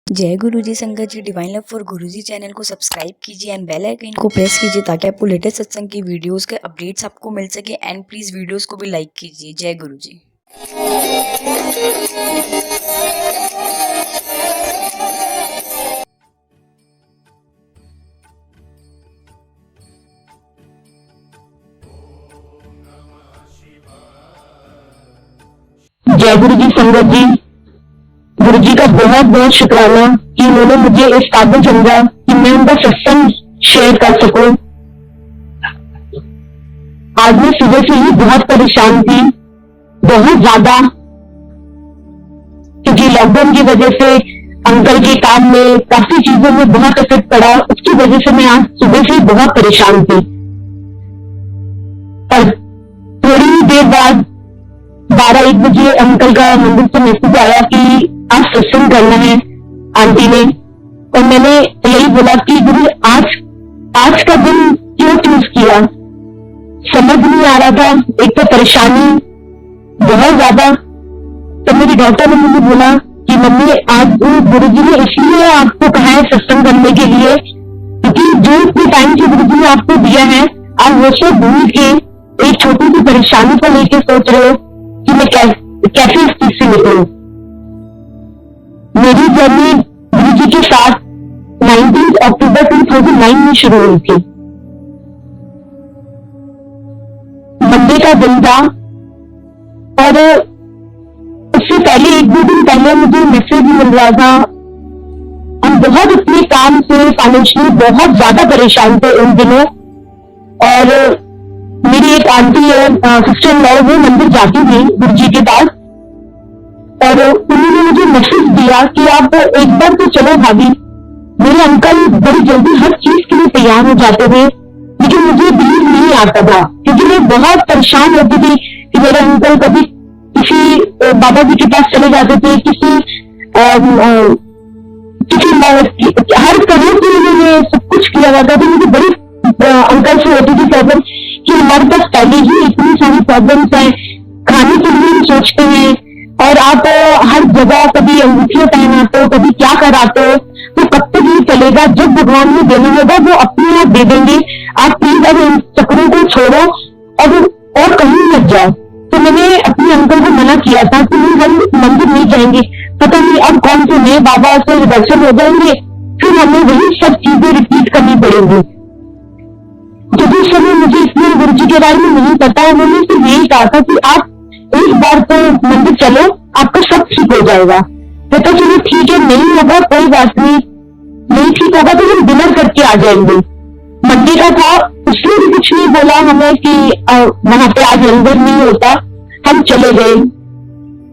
जय गुरुजी संगत जी। Divine love for Guruji channel को सब्सक्राइब कीजिए एंड बेल आइकन को प्रेस कीजिए ताकि आपको लेटेस्ट सत्संग की वीडियोस के अपडेट्स आपको मिल सके। एंड प्लीज वीडियोस को भी लाइक कीजिए। जय गुरुजी। जय गुरु जी संगत जी। गुरु जी का बहुत बहुत शुक्राना कि उन्होंने मुझे इस काबिल समझा कि मैं उनका सत्संग शेयर कर सकूं। आज मैं सुबह से ही बहुत परेशान थी, बहुत ज्यादा, क्योंकि लॉकडाउन की वजह से अंकल के काम में काफी चीजों में बहुत इफेक्ट पड़ा। उसकी वजह से मैं आज सुबह से ही बहुत परेशान थी। और थोड़ी ही देर बाद 12-1 बजे अंकल का मंदिर से मैसेज आया कि आज सत्संग करना है आंटी ने। और मैंने यही बोला कि गुरु आज का दिन क्यों चूज किया, समझ नहीं आ रहा था। एक तो परेशानी बहुत ज्यादा। तो मेरी डॉक्टर ने मुझे बोला कि मम्मी आज गुरु जी ने इसलिए आपको कहा है सत्संग करने के लिए क्योंकि जो इतने टाइम से गुरु जी ने आपको दिया है आप वो सब भूल के एक छोटी सी परेशानी को लेकर सोच रहे हो कि मैं कैसे इस चीज से निकलूं। मेरी जर्नी गुरु जी के साथ 19 अक्टूबर 2009 में शुरू हुई थी। मंडे का दिन था और उससे पहले 1-2 दिन पहले मुझे मैसेज मिल रहा था। हम बहुत अपने काम से फाइनेंशियली बहुत ज्यादा परेशान थे उन दिनों। और मेरी एक आंटी है, सिस्टर इन लॉ, वो मंदिर जाती थी गुरु जी के पास। और उन्होंने मुझे मैसेज दिया कि आप एक बार तो चलो भाभी। मेरे अंकल बड़ी जल्दी हर चीज के लिए तैयार हो जाते थे, लेकिन मुझे बिलीव नहीं आता था क्योंकि मैं बहुत परेशान होती थी कि मेरे अंकल कभी किसी बाबा जी के पास चले जाते थे, किसी हर तरह से उन्होंने सब कुछ किया जाता था। मुझे बड़ी अंकल से होती थी प्रॉब्लम कि हमारे पास पहले ही इतनी सारी प्रॉब्लम्स है, खाने के लिए सोचते हैं और आप हर जगह कभी अंगूठियां पहनाते हो, कभी क्या कराते हो, तो कब तक ये चलेगा। जब भगवान ने देना होगा वो अपने आप दे देंगे। आप प्लीज अब इन चक्रों को छोड़ो और कहीं मत जाओ। तो मैंने अपने अंकल को मना किया था कि हम मंदिर नहीं जाएंगे, पता नहीं अब कौन से नए बाबा से दर्शन हो जाएंगे, फिर हमें वही सब चीजें रिपीट करनी पड़ेंगी। जब उस समय मुझे इसलिए गुरु जी के बारे में नहीं पता, उन्होंने सिर्फ यही कहा था कि आप एक बार तो मंदिर चलो, आपका सब ठीक हो जाएगा। तो चलो ठीक है, नहीं होगा कोई बात नहीं, नहीं ठीक होगा तो हम डिनर करके आ जाएंगे। मंडे का था, उसने भी कुछ नहीं बोला हमें कि वहां पे आज लंगर नहीं होता। हम चले गए।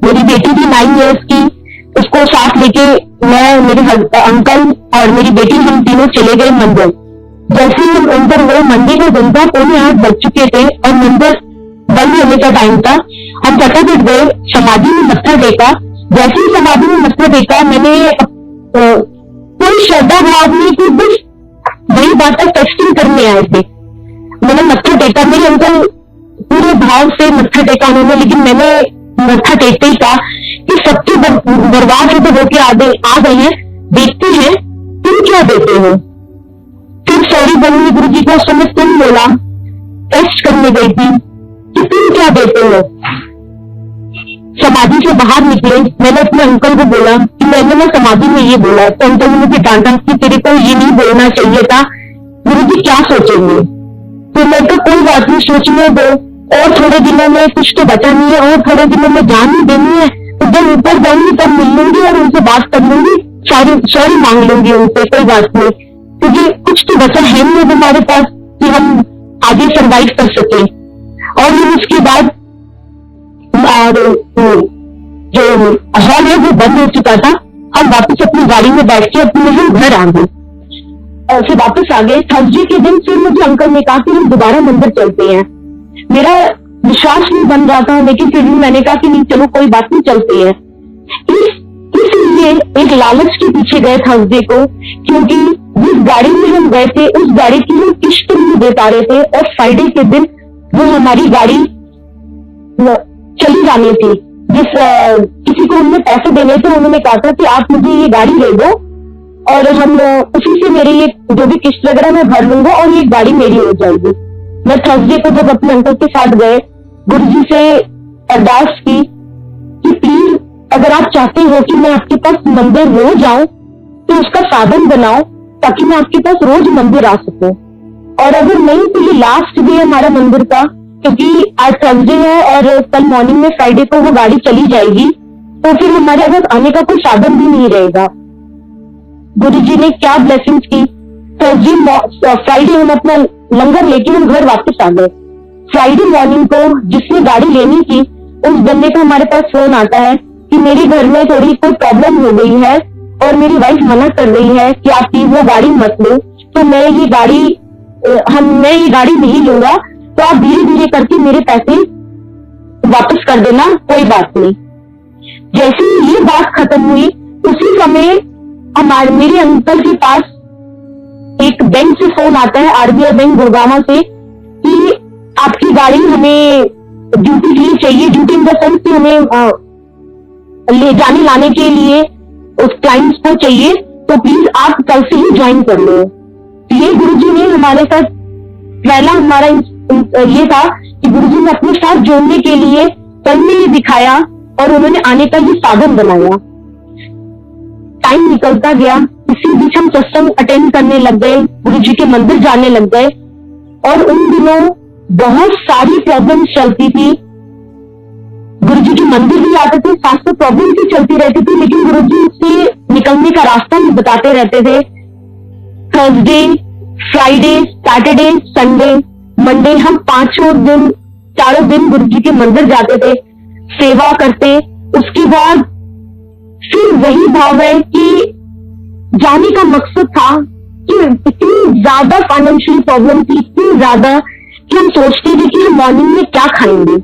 मेरी बेटी थी 9 इयर्स की, उसको साथ लेके मैं, मेरे अंकल और मेरी बेटी, हम तीनों चले गए मंदिर। जैसे ही हम अंदर हुए, मंदिर का दिन था, 7:45 बज चुके थे और मंदिर बंद होने का टाइम था। हम फटाफट गए, समाधि में मत्था टेका। जैसे ही समाधि में मत्था टेका, मैंने कोई श्रद्धा भाव नहीं थी, बस वही बात टेस्टिंग करने आए थे। मैंने मत्था टेका, मेरे अंकल पूरे भाव से मत्था टेका उन्होंने, लेकिन मैंने मत्था टेकते ही कहा कि सबके बर्बाद से तो होके आ गए हैं, देखते हैं तुम क्या देते हो। फिर सॉरी बोलूंगी गुरु जी को, उस समय तुम बोला, टेस्ट करने गई थी कि तुम क्या देते हो। समाधि से बाहर निकले, मैंने अपने अंकल को बोला कि मैंने ना समाधि में ये बोला। तो अंकल ने मुझे डांटा कि तेरे को ये नहीं बोलना चाहिए था, गुरु जी क्या सोचेंगे। तो मैं तो कोई बात नहीं, सोचने दो, और थोड़े दिनों में, कुछ तो बचा नहीं है, और थोड़े दिनों में जान ही देनी है, तो जब ऊपर जाऊंगी तब मिल लूंगी और उनसे बात कर लूंगी, सॉरी मांग लूंगी उनसे, कोई बात नहीं, क्योंकि कुछ तो बचा है नहीं हमारे पास कि हम आगे सरवाइव कर सके। और उसके बाद जो हॉल है वो बंद हो चुका था। हम वापस अपनी गाड़ी में बैठ के अपने हम घर आ गए, फिर वापस आ गए। थर्सडे के दिन फिर मुझे अंकल ने कहा कि हम दोबारा मंदिर चलते हैं। मेरा विश्वास नहीं बन रहा था, लेकिन फिर भी मैंने कहा कि नहीं चलो कोई बात नहीं, चलते हैं। इसलिए एक लालच के पीछे गए थर्सडे को, क्योंकि जिस गाड़ी में हम गए थे उस गाड़ी की हम किस्त नहीं दे पा रहे थे और फ्राइडे के दिन वो हमारी गाड़ी चली जानी थी। किसी को हमने पैसे देने थे, उन्होंने कहा था कि आप मुझे ये गाड़ी ले दो और हम उसी से मेरी ये जो भी किस्त वगैरह मैं भर लूंगा और ये गाड़ी मेरी हो जाएगी। मैं थर्सडे को जब अपने अंकल के साथ गए, गुरुजी से अरदास की कि प्लीज अगर आप चाहते हो कि मैं आपके पास मंदिर रोज आऊं तो उसका साधन बनाओ ताकि मैं आपके पास रोज मंदिर आ सकूं, और अगर नहीं तो ये लास्ट डे है हमारा मंदिर का, क्योंकि आज थर्सडे है और कल मॉर्निंग में फ्राइडे को वो गाड़ी चली जाएगी, तो फिर हमारे पास आने का कोई साधन भी नहीं रहेगा। गुरुजी ने क्या ब्लेसिंग्स की। थर्सडे फ्राइडे हम अपना लंगर लेके हम घर वापस आ गए। फ्राइडे मॉर्निंग को जिसने गाड़ी लेनी थी उस बंदे का हमारे पास फोन आता है कि मेरे घर में थोड़ी कोई प्रॉब्लम हो गई है और मेरी वाइफ मना कर रही है कि आप प्लीज वो गाड़ी मत लो, तो मैं ये गाड़ी नहीं लूंगा, तो आप धीरे धीरे करके मेरे पैसे वापस कर देना, कोई बात नहीं। जैसे ही ये बात खत्म हुई उसी समय मेरे अंकल के पास एक बैंक से फोन आता है, आरबीआई बैंक गुड़गांव से, कि आपकी गाड़ी हमें ड्यूटी के लिए चाहिए, ड्यूटी इन द सेंस कि हमें ले जाने लाने के लिए उस क्लाइंट्स को चाहिए, तो प्लीज आप कल से ही ज्वाइन कर लो। ये गुरुजी ने हमारे साथ पहला हमारा ये था कि गुरुजी ने अपने साथ जोड़ने के लिए कल में ये दिखाया और उन्होंने आने का ये साधन बनाया। टाइम निकलता गया, इसी बीच हम सत्संग अटेंड करने लग गए, गुरुजी के मंदिर जाने लग गए, और उन दिनों बहुत सारी प्रॉब्लम्स चलती थी। गुरुजी के मंदिर भी आते थे, साथ में प्रॉब्लम भी चलती रहती थी, लेकिन गुरुजी उससे निकलने का रास्ता भी बताते रहते थे। Thursday, Friday, Saturday, Sunday, Monday हम चारों दिन गुरुजी के मंदिर जाते थे, सेवा करते। उसके बाद फिर वही भाव है कि जाने का मकसद था कि इतनी ज्यादा फाइनेंशियल प्रॉब्लम थी, इतनी ज्यादा कि हम सोचते थे कि हम मॉर्निंग में क्या खाएंगे।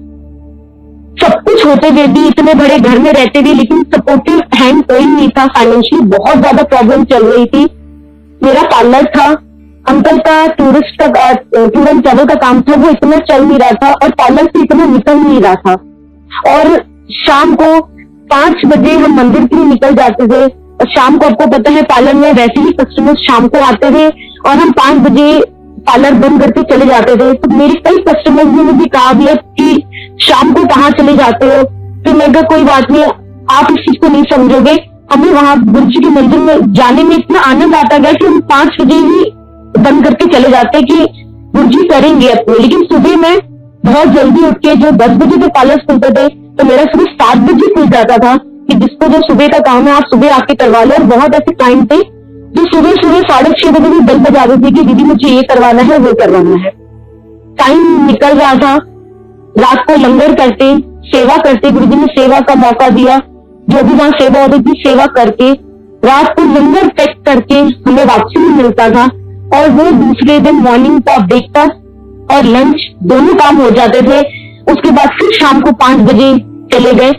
सब कुछ होते हुए भी, इतने बड़े घर में रहते भी, लेकिन सपोर्टिव हैंड कोई नहीं था। फाइनेंशियली बहुत ज्यादा प्रॉब्लम चल रही थी। मेरा पार्लर था, अंकल का टूर एंड ट्रेवल का काम था, वो इतना चल नहीं रहा था और पार्लर से इतना निकल नहीं रहा था। और शाम को 5 बजे हम मंदिर के लिए निकल जाते थे, और शाम को आपको पता है पार्लर में वैसे ही कस्टमर्स शाम को आते थे और हम 5 बजे पार्लर बंद करके चले जाते थे। तो मेरे कई कस्टमर्स ने मुझे कहा भी कि शाम को कहाँ चले जाते हो, तो मैं कहा कोई बात नहीं, आप इस चीज को नहीं समझोगे, हमें वहां गुरुजी के मंदिर में जाने में इतना आनंद आता गया कि हम 5 बजे ही बंद करके चले जाते कि गुरुजी करेंगे अपने। लेकिन सुबह में बहुत जल्दी उठ के, जो 10 बजे तक पार्लर खुलते थे, तो मेरा सुबह 7 बजे खुल जाता था कि जिसको जो सुबह का काम है आप सुबह आके करवा लो। और बहुत ऐसे क्लाइंट थे जो सुबह 6:30 बजे भी 10 बजे आते थे कि दीदी मुझे ये करवाना है, वो करवाना है। टाइम निकल रहा था, रात को लंगर करते, सेवा करते, गुरुजी ने सेवा का मौका दिया, जो भी वहां सेवा होती थी सेवा करके रात को लंगर पैक करके हमें वापसी में मिलता था। और वो दूसरे दिन मॉर्निंग का ब्रेकफास्ट और लंच दोनों काम हो जाते थे। उसके बाद फिर शाम को 5 बजे चले गए।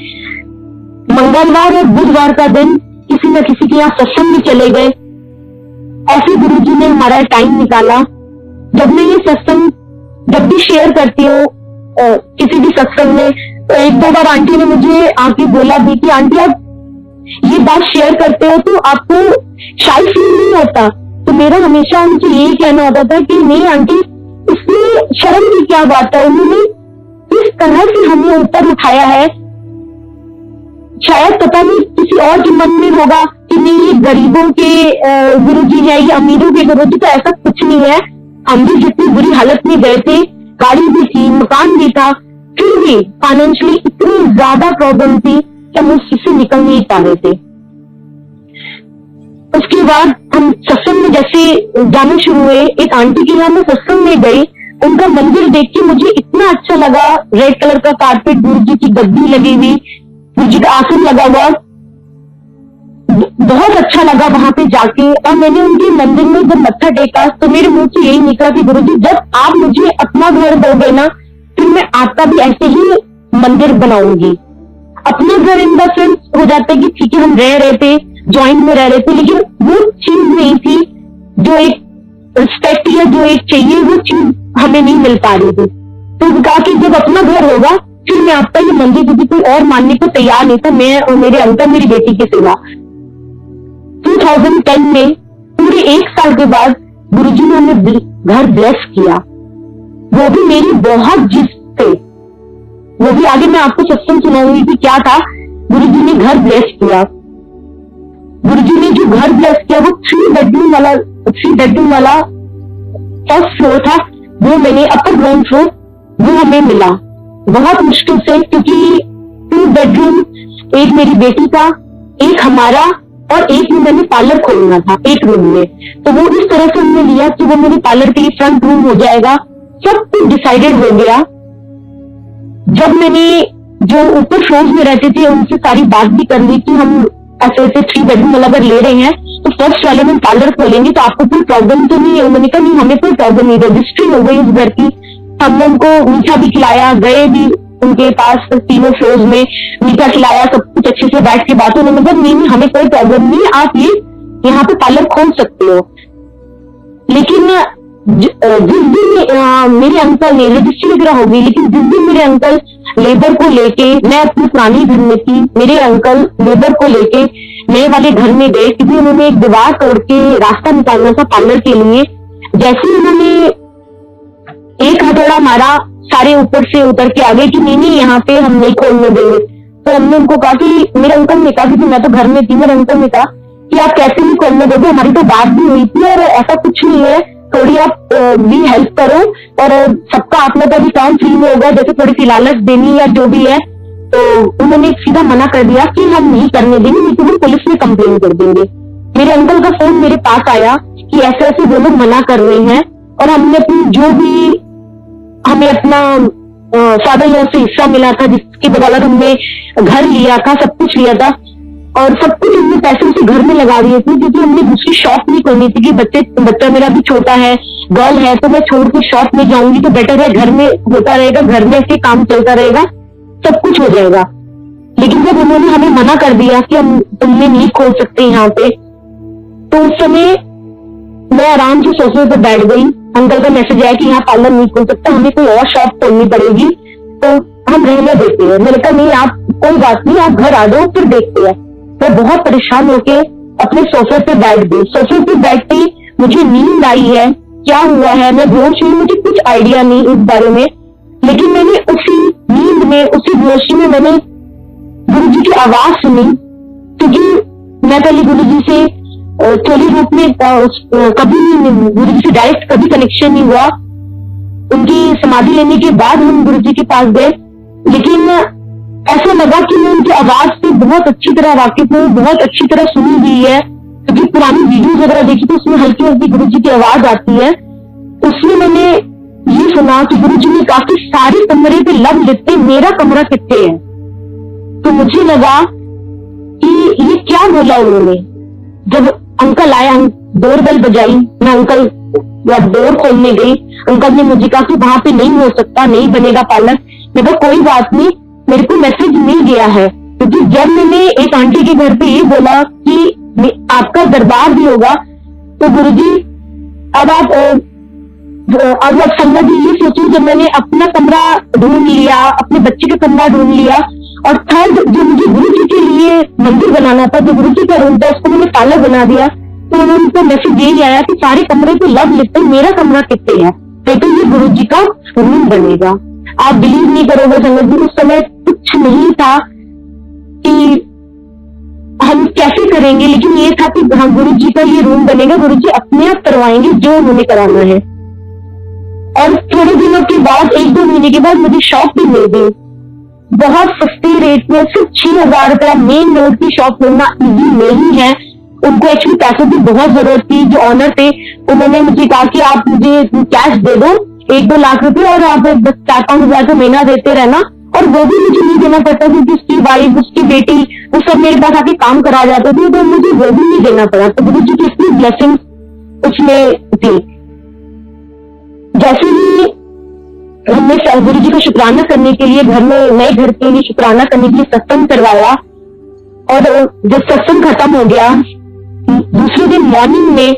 मंगलवार और बुधवार का दिन किसी न किसी के यहाँ सत्संग भी चले गए। ऐसे गुरुजी ने हमारा टाइम निकाला। जब मैं ये सत्संग जब भी शेयर करती हूँ किसी भी सत्संग में, तो 1-2 बार आंटी ने मुझे आके बोला भी कि आंटी आप ये बात शेयर करते हो तो आपको शायद फील नहीं होता। तो मेरा हमेशा उनसे यही कहना होता था कि नहीं आंटी, इसमें शर्म की क्या बात है, उन्होंने इस तरह से हमें ऊपर उठाया है। शायद पता नहीं किसी और के मन में होगा कि नहीं ये गरीबों के गुरुजी है, ये अमीरों के गुरुजी, तो ऐसा कुछ नहीं है। हम भी जितनी बुरी हालत में गए थे, गाड़ी भी थी, मकान भी था, फिर भी फाइनेंशियली इतनी ज्यादा प्रॉब्लम थी कि हम उस चीज से निकल नहीं पा रहे थे। उसके बाद हम सत्संग में जैसे जाने शुरू हुए, एक आंटी के यहाँ मैं सत्संग में गई, उनका मंदिर देख के मुझे इतना अच्छा लगा। रेड कलर का कारपेट, गुरुजी की गद्दी लगी हुई, गुरुजी का आसन लगा हुआ, बहुत अच्छा लगा वहां पे जाके। और मैंने उनके मंदिर में जब मत्था टेका तो मेरे मुंह से यही निकला कि गुरुजी जब आप मुझे अपना घर दोगे ना, फिर मैं आपका भी ऐसे ही मंदिर बनाऊंगी। अपना घर इन द सेंस हो जाता है कि ठीक है हम रह रहे थे, ज्वाइंट में रह रहे थे, लेकिन वो चीज नहीं थी जो एक रिस्पेक्ट या जो एक चाहिए वो चीज हमें नहीं मिल पा रही थी। तो कहा कि जब अपना घर होगा फिर मैं आपका ये मंदिर क्योंकि कोई और मानने को तैयार नहीं था, मैं और मेरे अंकल मेरी बेटी की सेवा। 2010 में पूरे 1 साल के बाद गुरुजी ने हमें घर ब्लेस किया, वो भी मेरी बहुत जिद से। वो भी आगे मैं आपको सत्संग सुनाऊंगी कि क्या था। गुरुजी ने घर ब्लेस किया। गुरुजी ने जो घर ब्लेस किया वो 3 बेडरूम वाला फर्स्ट फ्लोर था, वो मैंने अपर ग्राउंड फ्लोर वो हमें मिला बहुत मुश्किल से, क्योंकि 2 बेडरूम, एक मेरी बेटी का, एक हमारा, और एक में मैंने पार्लर खोलना था एक रूम में। तो वो इस तरह से हमने लिया कि वो मेरे पार्लर के लिए फ्रंट रूम हो जाएगा। सब कुछ डिसाइडेड हो गया। जब मैंने जो ऊपर फ्लोर में रहते थे उनसे सारी बात भी कर ली कि हम ऐसे ऐसे 3 बेडरूम वाला अगर ले रहे हैं तो फर्स्ट वाले में पार्लर खोलेंगे, तो आपको कोई प्रॉब्लम तो नहीं है? उन्होंने कहा नहीं, हमें कोई प्रॉब्लम नहीं, रजिस्ट्री हो गई उस घर की। हमने उनको मीठा भी खिलाया, गए भी उनके पास तीनों फ्लोर्स में, मीठा खिलाया, सब कुछ अच्छे से बैठ के बात। उन्होंने कहा नहीं हमें कोई प्रॉब्लम नहीं, आप ये यहाँ पे पार्लर खोल सकते हो। लेकिन जिस दिन मेरे अंकल ने रजिस्ट्री वगैरह हो गई, लेकिन जिस दिन मेरे अंकल लेबर को लेके, मैं अपने पुरानी घर में थी, मेरे अंकल लेबर को लेके नए वाले घर में गए, क्योंकि उन्होंने एक दीवार तोड़ के रास्ता निकालना था पार्लर के लिए। जैसे ही उन्होंने एक हथौड़ा मारा, सारे ऊपर से उतर के आ गए कि नहीं नहीं यहाँ पे हम नहीं खोलने देंगे। तो हमने उनको कहा कि मेरे अंकल ने कहा कि मैं तो घर में थी, मेरे अंकल ने कहा कि आप कैसे नहीं खोलने दोगे, हमारी तो बात भी हुई थी और ऐसा कुछ नहीं है, थोड़ी आप भी हेल्प करो और सबका अपना का भी काम फ्री में होगा, जैसे थोड़ी सी लालच देनी या जो भी है। तो उन्होंने सीधा मना कर दिया कि हम नहीं करने देंगे, नहीं तो हम पुलिस में कंप्लेन कर देंगे। मेरे अंकल का फोन मेरे पास आया कि ऐसे ऐसे वो लोग मना कर रहे हैं, और हमने अपनी जो भी हमें अपना फादर लॉ से हिस्सा मिला था, जिसकी बदौलत हमने घर लिया था, सब कुछ लिया था, और सब कुछ हमने पैसे उसे घर में लगा दिए थे, क्योंकि हमने दूसरी शॉप नहीं खोलनी थी कि बच्चा मेरा भी छोटा है, गर्ल है, तो मैं छोड़ के शॉप में जाऊंगी तो बेटर है, घर में होता रहेगा, घर में ऐसे काम चलता रहेगा, सब कुछ हो जाएगा। लेकिन जब उन्होंने हमें मना कर दिया कि हम तुमने नहीं खोल सकते यहाँ पे, तो उस समय मैं आराम से सोफे पे बैठ गई। अंकल का मैसेज आया कि यहाँ पार्लर नहीं खोल सकता, हमें कोई और शॉप खोलनी पड़ेगी, तो हम रहने देते हैं। मैंने कहा नहीं, आप कोई बात नहीं, आप घर आ जाओ फिर देखते हैं। मैं बहुत परेशान होके अपने सोफे पे बैठ गई। सोफे पे बैठते ही मुझे नींद आई है, क्या हुआ है मैं बेहोश हुई, मुझे कुछ आइडिया नहीं इस बारे में। लेकिन मैंने उसी नींद में, उसी बेहोशी में मैंने गुरुजी की आवाज सुनी, क्योंकि मैं पहले गुरुजी से थोड़ी रूप में कभी नहीं, गुरुजी से डायरेक्ट कभी कनेक्शन नहीं हुआ। उनकी समाधि लेने के बाद हम गुरुजी के पास गए, लेकिन ऐसा लगा कि मैं उनकी आवाज से बहुत अच्छी तरह वाकिफ हूँ, बहुत अच्छी तरह सुनी हुई है, क्योंकि पुरानी वीडियोस वगैरह देखी तो उसमें हल्की हल्की गुरुजी की आवाज आती है। उसमें मैंने ये सुना कि गुरुजी ने काफी सारे कमरे पे लब लिखते, मेरा कमरा कितने है। तो मुझे लगा कि ये क्या बोला उन्होंने। जब अंकल आया, डोर बेल बजाई, मैं अंकल डोर खोलने गई, अंकल ने मुझे कहा कि वहां पे नहीं हो सकता, नहीं बनेगा पार्लर। मैं कहा कोई बात नहीं, मेरे को मैसेज मिल गया है। क्योंकि जब मैंने एक आंटी के घर पे ये बोला कि आपका दरबार भी होगा, तो गुरुजी अब आप समझिए, ये सोचिए, जब मैंने अपना कमरा ढूंढ लिया, अपने बच्चे का कमरा ढूंढ लिया, और थर्ड जो मुझे गुरुजी के लिए मंदिर बनाना था, जो गुरुजी का रूम था, उसको मैंने पार्लर बना दिया। तो उनको मैसेज यही आया कि सारे कमरे पे लव लिखते, मेरा कमरा कितने है, तो ये गुरुजी का रूम बनेगा। आप बिलीव नहीं करोगे संगत जी, उस समय कुछ नहीं था कि हम कैसे करेंगे, लेकिन ये था कि हाँ गुरुजी का ये रूम बनेगा, गुरुजी अपने आप करवाएंगे जो उन्होंने कराना है। और थोड़े दिनों के बाद, 1-2 महीने के बाद मुझे शॉप भी मिल गई, बहुत सस्ते रेट में, सिर्फ 6,000 रुपया। मेन रोड की शॉप मिलना इजी नहीं है, उनको एक्चुअली पैसों की बहुत जरूरत थी। जो ऑनर थे उन्होंने मुझे कहा कि आप मुझे कैश दे दो 1-2 लाख रुपए, और आप 4-5 हजार का महीना देते रहना। और वो भी मुझे नहीं देना पड़ता, क्योंकि उसकी वाइफ, उसकी बेटी, वो सब मेरे पास आके काम करा जाते थे, तो मुझे वो भी नहीं देना पड़ा। तो गुरु जी की इतनी ब्लेसिंग उसमें थी। जैसे ही हमने गुरु जी का शुक्राना करने के लिए, घर में नए घर के लिए शुक्राना करने के लिए सत्संग करवाया, और जब सत्संग खत्म हो गया, दूसरे दिन मॉर्निंग में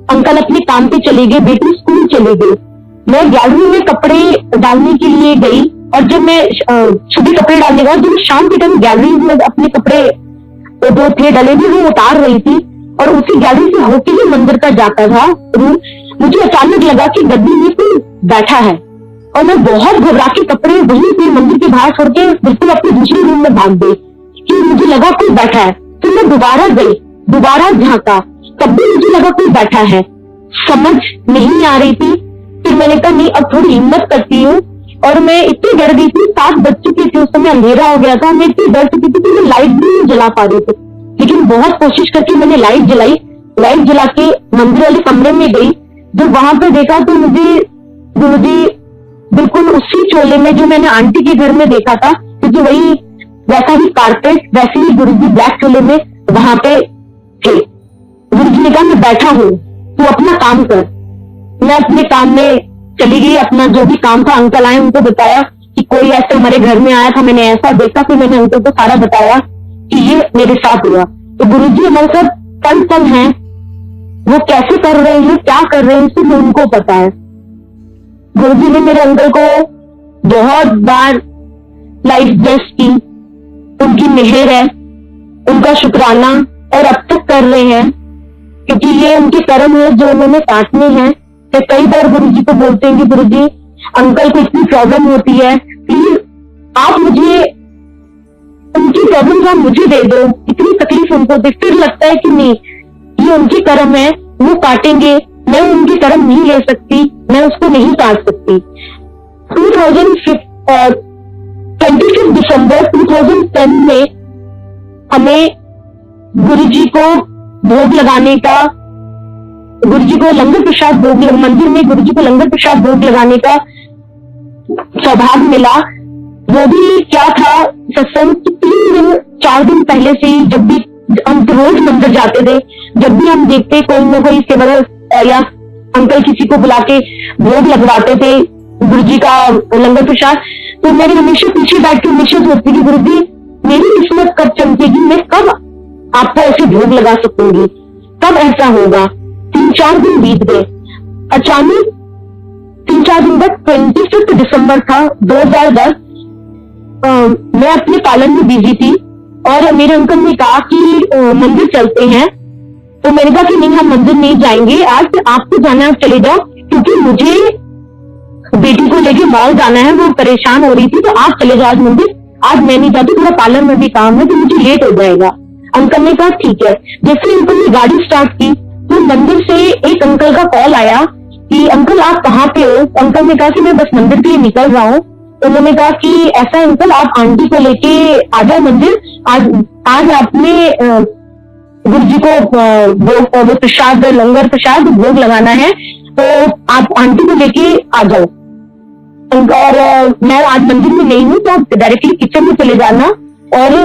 अंकल अपने काम पे चले गए, बेटी स्कूल चली गई। मैं गैलरी में कपड़े डालने के लिए गई, और जब मैं सुबह कपड़े डालने का, जब मैं शाम के टाइम गैलरी में अपने कपड़े जो थे डले हुए वो उतार रही थी और उसी गैलरी से होके ही मंदिर का जाता था रूम, मुझे अचानक लगा कि गद्दी में कोई बैठा है और मैं बहुत घबरा के कपड़े वहीं पे मंदिर के बाहर छोड़ के बिल्कुल अपने दूसरे रूम में भाग गई कि मुझे लगा कोई बैठा है। फिर मैं दोबारा गई, दोबारा झांका, तब भी मुझे लगा कोई बैठा है, समझ नहीं आ रही थी। फिर मैंने कहा नहीं, अब थोड़ी हिम्मत करती हूँ। और मैं इतनी डर गई थी, 7 बज चुके थे, उस समय अंधेरा हो गया था, मैं इतनी डर चुकी थी कि मैं लाइट भी नहीं जला पा रही थी, लेकिन बहुत कोशिश करके मैंने लाइट जलाई। लाइट जला के मंदिर वाले कमरे में गई। जब वहां पर देखा तो मुझे गुरुजी बिल्कुल उसी चोले में जो मैंने आंटी के घर में देखा था, क्योंकि वही वैसा ही कारपेट, वैसे ही गुरुजी ब्लैक चोले में वहां पे थे। गुरुजी ने कहा मैं बैठा हूँ, तू अपना काम कर। मैं अपने काम में चली गई, अपना जो भी काम था अंकल आए, उनको बताया कि कोई ऐसे हमारे घर में आया था, मैंने ऐसा देखा। फिर मैंने अंकल को सारा बताया कि ये मेरे साथ हुआ। तो गुरुजी हमारे साथ पल पल हैं, वो कैसे कर रहे हैं, क्या कर रहे हैं, सिर्फ उनको पता है। गुरुजी ने मेरे अंकल को बहुत बार लाइफ ब्लेस की, उनकी मेहर है, उनका शुक्राना और अब तक कर रहे हैं, क्योंकि ये उनके कर्म है जो उन्होंने काटने हैं। तो कई बार गुरुजी को बोलते हैं कि गुरुजी अंकल को इतनी प्रॉब्लम होती है, प्लीज आप मुझे उनकी प्रॉब्लम आप मुझे दे दो, इतनी तकलीफ उनको होती। फिर लगता है कि नहीं, ये उनके कर्म है, वो काटेंगे, मैं उनके कर्म नहीं ले सकती, मैं उसको नहीं काट सकती। 25 दिसंबर 2010 में हमें गुरुजी को भोग लगाने का, गुरुजी को लंगर प्रसाद भोग, मंदिर में गुरुजी को लंगर प्रसाद भोग लगाने का सौभाग्य मिला। वो भी क्या था, सत्संग 3 दिन 4 दिन पहले से ही, जब भी हम रोज मंदिर जाते थे, जब भी हम देखते कोई न कोई सेवा या अंकल किसी को बुला के भोग लगवाते थे गुरुजी का लंगर प्रसाद, तो मेरी हमेशा पीछे बैठ के हमेशा सोचती कि गुरुजी मेरी किस्मत कब चमकेगी, मैं कब आपको ऐसे भोग लगा सकूंगी, कब ऐसा होगा। 3-4 दिन बीत गए। अचानक 3-4 दिन बाद 25 दिसंबर था 2010, मैं अपने पालन में बिजी थी और मेरे अंकल ने कहा कि मंदिर चलते हैं। तो मैंने कहा कि नहीं, हम मंदिर नहीं जाएंगे आज, आपको जाना है आप चले जाओ, क्योंकि मुझे बेटी को लेके मॉल जाना है, वो परेशान हो रही थी, तो आप चले जाओ आज मंदिर, आज मैं नहीं जाती, थोड़ा पार्लर में भी काम है तो मुझे लेट हो जाएगा। अंकल ने कहा ठीक है। जैसे अंकल ने गाड़ी स्टार्ट की तो मंदिर से एक अंकल का कॉल आया कि अंकल आप कहाँ पे हो। अंकल ने कहा कि मैं बस मंदिर के लिए निकल रहा हूँ। उन्होंने कहा कि ऐसा अंकल आप आंटी को लेके आ जाओ मंदिर, आज आपने गुरुजी को वो प्रसाद, लंगर प्रसाद भोग लगाना है, तो आप आंटी को लेके आ जाओ। और मैं आज मंदिर में नहीं हूँ, तो आप डायरेक्टली किचन में चले जाना और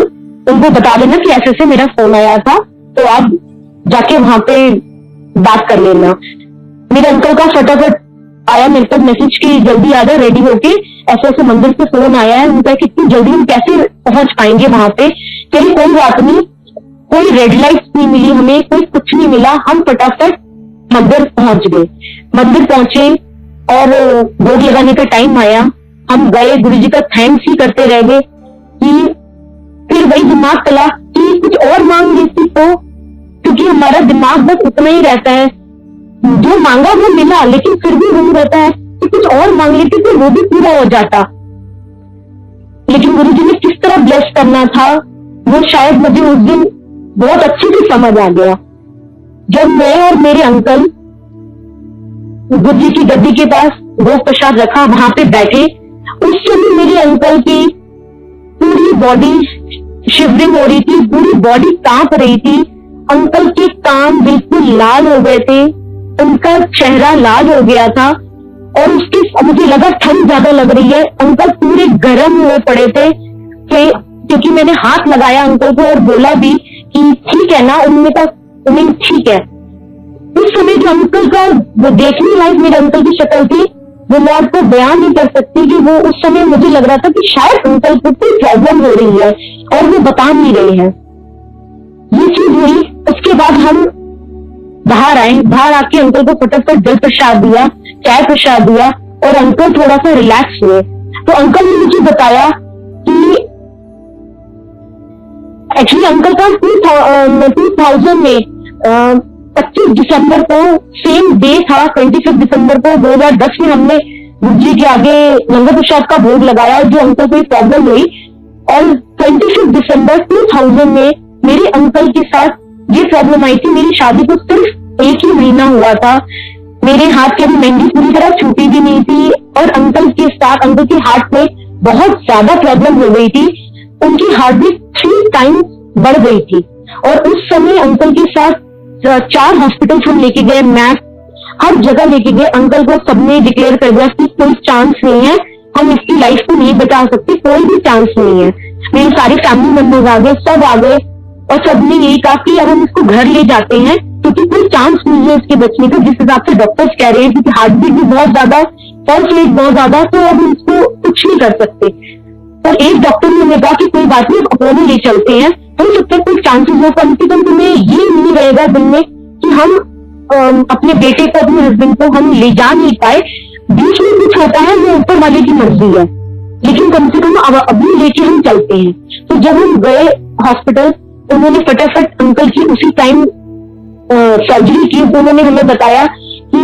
उनको बता देना कि ऐसे से मेरा फोन आया था, तो आप जाके वहां पे बात कर लेना। मेरे अंकल का फटाफट आया मेरे पास मैसेज की जल्दी आ जा, रेडी होके, ऐसे ऐसे मंदिर से फोन आया है। उनका कितनी जल्दी हम कैसे पहुंच पाएंगे वहां पे। चलिए कोई बात नहीं, कोई रेड लाइट नहीं मिली हमें, कोई कुछ नहीं मिला, हम फटाफट मंदिर पहुंच गए। मंदिर पहुंचे और भोग लगाने का टाइम आया, हम गए, गुरुजी का थैंक्स ही करते रह गए कि फिर वही दिमाग चला कि कुछ और मांग लेती तो, क्योंकि हमारा दिमाग बस उतना ही रहता है, जो मांगा वो मिला, लेकिन फिर भी वही रहता है कि कुछ और मांग लेती तो वो भी पूरा हो जाता। लेकिन गुरुजी ने किस तरह ब्लेस करना था वो शायद मुझे उस दिन बहुत अच्छे से समझ आ गया। जब मैं और मेरे अंकल गुरुजी की गद्दी के पास भोग प्रसाद रखा, वहां पे बैठे, उस समय मेरे अंकल की पूरी बॉडी शिवरिंग हो रही थी, पूरी बॉडी कांप रही थी। अंकल के कान बिल्कुल लाल हो गए थे, उनका चेहरा लाल हो गया था और उसकी मुझे लगा ठंड ज्यादा लग रही है। अंकल पूरे गर्म हुए पड़े थे क्योंकि मैंने हाथ लगाया अंकल को और बोला भी कि ठीक है ना, उन्होंने कहा नहीं ठीक है। उस समय जो अंकल का वो देखने लायक मेरे अंकल की शक्ल थी, वो मैं आपको बयान नहीं कर सकती कि वो उस समय मुझे लग रहा था कि शायद अंकल को कोई प्रॉब्लम हो रही है और वो बता नहीं रहे हैं। ये चीज हुई। उसके बाद हम बाहर आए, बाहर आके अंकल को फटाफट जल प्रसाद दिया, चाय प्रसाद दिया और अंकल थोड़ा सा रिलैक्स हुए। तो अंकल ने मुझे बताया कि एक्चुअली अंकल का 2000 में 25 दिसंबर को सेम डे था, 25 दिसंबर को 2010 में हमने गुरु जी के आगे लंगर प्रसाद का भोग लगाया जो अंकल को प्रॉब्लम हुई। और 25 दिसंबर 2000 में मेरे अंकल के साथ ये प्रॉब्लम आई थी। मेरी शादी को सिर्फ 1 ही महीना हुआ था, मेरे हाथ की अभी मेहंदी पूरी तरह छूटी भी नहीं थी और अंकल के साथ अंकल के हार्ट में बहुत ज्यादा प्रॉब्लम हो गई थी। उनकी हार्ट बीट 3 टाइम्स बढ़ गई थी और उस समय अंकल के साथ 4 हॉस्पिटल हम लेके गए, मैथ हर जगह लेके गए। अंकल को सबने डिक्लेयर कर दिया कि कोई चांस नहीं है, हम इसकी लाइफ को नहीं बचा सकते, कोई भी चांस नहीं है। मेरे सारे फैमिली मेंबर्स आ गए, सब आ गए और सबने यही कहा कि अब हम इसको घर ले जाते हैं क्योंकि कोई चांस नहीं है इसके बचने का, जिस हिसाब से डॉक्टर्स कह रहे हैं, क्योंकि हार्ट बीट भी बहुत ज्यादा, पल्स रेट बहुत ज्यादा, तो अब इसको कुछ नहीं कर सकते। और एक डॉक्टर ने हमें कहा कि कोई बात नहीं, अपोलो ले चलते हैं, हो सकता है कोई चांसेस हो, कम से कम तुम्हें ये नहीं रहेगा दिल में कि हम अपने बेटे को, अपने हस्बैंड को हम ले जा नहीं पाए, बीच में कुछ होता है वो ऊपर वाले की मर्जी है, लेकिन कम से कम अभी लेके हम चलते हैं। तो जब हम गए हॉस्पिटल, उन्होंने फटाफट अंकल की उसी टाइम सर्जरी की। उन्होंने हमें बताया कि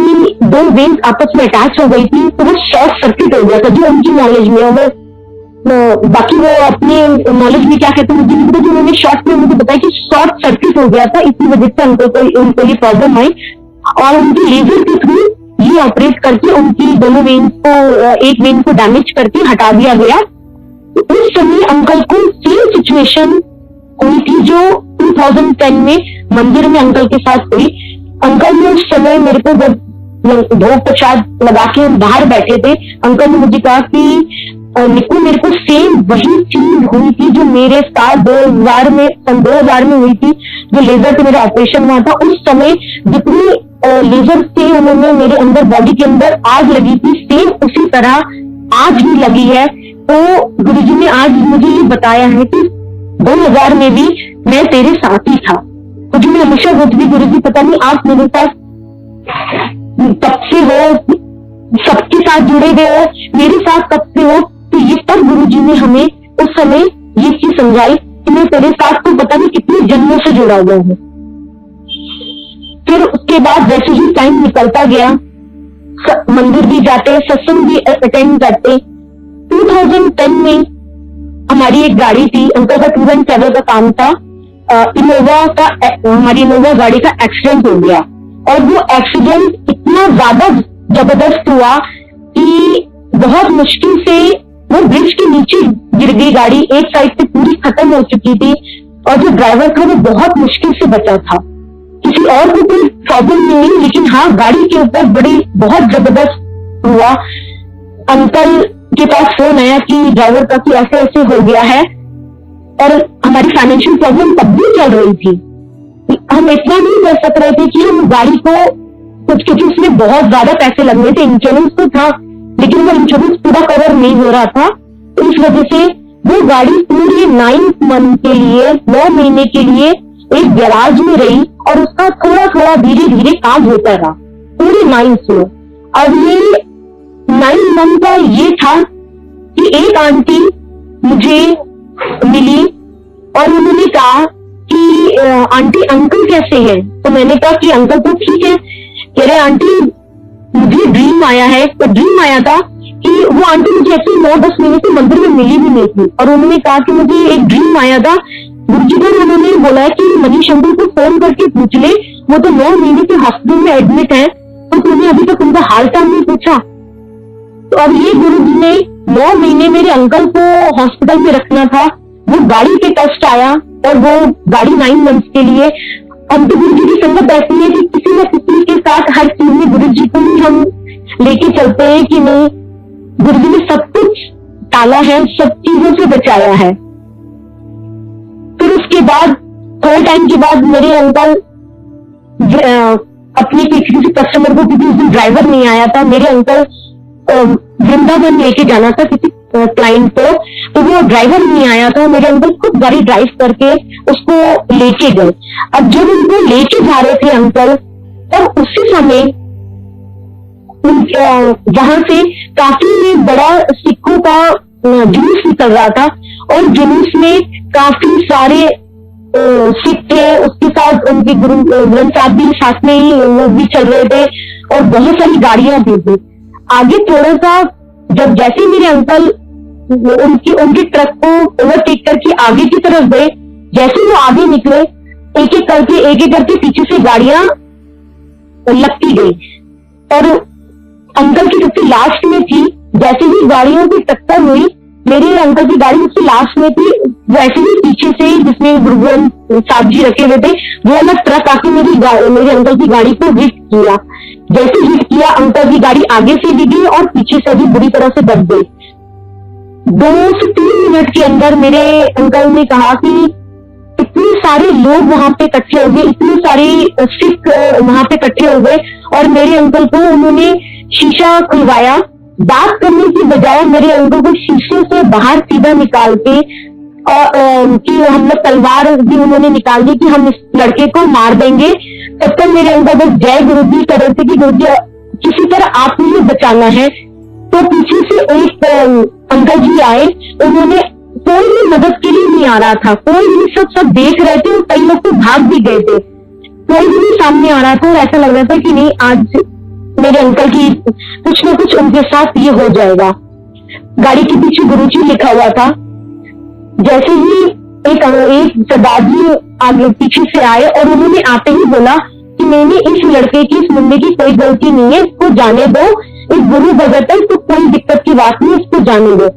2 वेन्स आपस में अटैच हो गई थी, तो वो शॉर्ट सर्किट हो गया था, जो उनकी नॉलेज में है। बाकी वो अपने नॉलेज में क्या कहते हैं मुझे नहीं पता, जो उन्होंने शॉर्ट में मुझे बताया कि शॉर्ट सर्किट हो गया था, इसी वजह से उनको ये प्रॉब्लम आई और उनकी लेजर के थ्रू ये ऑपरेट करके उनकी दोनों वेन्स को, एक वेन को डैमेज करके हटा दिया गया। तो उस समय अंकल को सेम सिचुएशन हुई थी जो 2010 में मंदिर में अंकल के साथ हुई। अंकल ने उस समय मेरे को जब भोग प्रसाद लगा के हम बाहर बैठे थे, अंकल ने मुझे कहा कि निकू मेरे को सेम वही चीज हुई थी जो मेरे साथ 2000 में हुई थी, जो लेजर से मेरा ऑपरेशन हुआ था। उस समय जितनी लेजर से उन्होंने मेरे अंदर, बॉडी के अंदर आग लगी थी, सेम उसी तरह आज भी लगी है। तो गुरुजी ने आज मुझे ये बताया है कि 2000 में भी मैं तेरे साथ ही था। तो जो मैं हमेशा बोलती थी, गुरुजी पता नहीं आप मेरे साथ कब से हो, सबके साथ जुड़े हुए हो, मेरे साथ कब से हो। तो ये तब गुरुजी ने हमें उस समय ये चीज समझाई कि मैं तेरे साथ तो पता नहीं कितने जन्मों से जुड़ा हुआ हूँ। फिर उसके बाद जैसे ही टाइम निकलता गया, मंदिर भी जाते, सत्संग भी अटेंड करते। 2010 में हमारी एक गाड़ी थी, अंकल का टूर एंड ट्रैवल का काम था, हमारी इनोवा गाड़ी का एक्सीडेंट हो गया और वो एक्सीडेंट इतना ज्यादा जबरदस्त हुआ कि बहुत मुश्किल से वो ब्रिज के नीचे गिर गई गाड़ी, एक साइड से पूरी खत्म हो चुकी थी और जो ड्राइवर था वो बहुत मुश्किल से बचा था। किसी और को कोई प्रॉब्लम नहीं हुई, लेकिन हाँ गाड़ी के ऊपर बहुत जबरदस्त हुआ। अंकल के पास फोन आया कि ड्राइवर का कि ऐसे ऐसे हो गया है और हमारी फाइनेंशियल प्रॉब्लम तब भी चल रही थी। हम इतना नहीं कर सक रहे थे कि हम गाड़ी को कुछ, क्योंकि उसमें बहुत ज्यादा पैसे लग रहे थे, इंश्योरेंस तो था लेकिन वो इंश्योरेंस पूरा कवर नहीं हो रहा था। तो इस वजह से वो गाड़ी पूरे 9 मंथ के लिए, 9 महीने के लिए एक गैराज में रही और उसका थोड़ा थोड़ा धीरे धीरे काम होता रहा पूरे 9 में। अब ये 9 मंथ का ये था कि एक आंटी मुझे मिली और उन्होंने कहा कि आंटी अंकल कैसे हैं। तो मैंने कहा कि अंकल तो ठीक है। कह रहे आंटी मुझे ड्रीम आया है। तो ड्रीम आया था कि वो आंटी मुझे ऐसे 9-10 महीने से मंदिर में मिली भी नहीं थी और उन्होंने कहा कि मुझे एक ड्रीम आया था। गुरुजी ने उन्होंने बोला है कि मनीष अंकल को फोन करके पूछ ले, वो तो 9 महीने के हॉस्पिटल में एडमिट है, तो तूने अभी तक उनका हाल चाल नहीं पूछा। तो अब ये गुरुजी ने 9 महीने मेरे अंकल को हॉस्पिटल में रखना था, वो गाड़ी पे टेस्ट आया और वो गाड़ी 9 मंथ के लिए। अब तो गुरुजी की संगत ऐसी है कि किसी न किसी के साथ हर चीज में गुरुजी को ही हम लेके चलते हैं कि नहीं, गुरुजी ने सब कुछ टाला है, सब चीजों से बचाया है। फिर उसके बाद थोड़े टाइम के बाद मेरे अंकल अपने किसी कस्टमर को, क्योंकि उस दिन ड्राइवर नहीं आया था, मेरे अंकल वृंदावन लेके जाना था किसी क्लाइंट को, तो वो ड्राइवर नहीं आया था। मेरे अंकल खुद गाड़ी ड्राइव करके उसको लेके गए। अब जब उनको लेके जा रहे थे अंकल, तब उसी समय वहां से काफी बड़ा सिखों का जुलूस निकल रहा था और जुलूस में काफी सारे सिख थे, उसके साथ उनके गुरु ग्रंथ साहब भी साथ में ही वो भी चल रहे थे और बहुत सारी गाड़ियां भी थी। आगे थोड़ा सा जब जैसे मेरे अंकल उनके ट्रक को ओवरटेक करके आगे की तरफ गए, जैसे वो आगे निकले एक एक करके पीछे से गाड़ियां लगती गई और अंकल की सबसे लास्ट में थी। जैसे ही गाड़ियों की टक्कर हुई, मेरे अंकल की गाड़ी सबसे लास्ट में थी, वैसे ही पीछे से जिसमें गुरु ग्रंथ साहब जी रखे हुए थे वो अलग ट्रक आके मेरे अंकल की गाड़ी को हिट किया। जैसे हिट किया, अंकल की गाड़ी आगे से भी गई और पीछे से भी बुरी तरह से दब गई। 2 से 3 मिनट के अंदर मेरे अंकल ने कहा कि इतने सारे लोग वहां पे इकट्ठे हो गए, इतने सारे सिख वहां पे इकट्ठे हो गए और मेरे अंकल को उन्होंने शीशा खुलवाया। बात करने की बजाय मेरे अंकल को शीशे से बाहर सीधा निकाल के और कि हम लोग तलवार भी उन्होंने निकाल दी कि हम इस लड़के को मार देंगे। तब तक मेरे अंकल बस जय गुरु जी कर रहे थे कि गुरु जी किसी तरह आप मुझे बचाना है। तो पीछे से एक अंकल जी आए, उन्होंने कोई भी मदद के लिए नहीं आ रहा था, कोई भी सब देख रहे थे और कई लोग तो भाग भी गए थे, कोई भी नहीं सामने आ रहा था और ऐसा लग रहा था कि नहीं आज मेरे अंकल की कुछ ना कुछ उनके साथ ये हो जाएगा। गाड़ी के पीछे गुरुजी लिखा हुआ था। जैसे ही एक सरदार जी आगे पीछे से आए और उन्होंने आते ही बोला कि मैंने इस लड़के की, इस मुंडे की कोई गलती नहीं है, इसको जाने दो, एक गुरु भगत है तो कोई दिक्कत की बात नहीं, इसको जाने दो।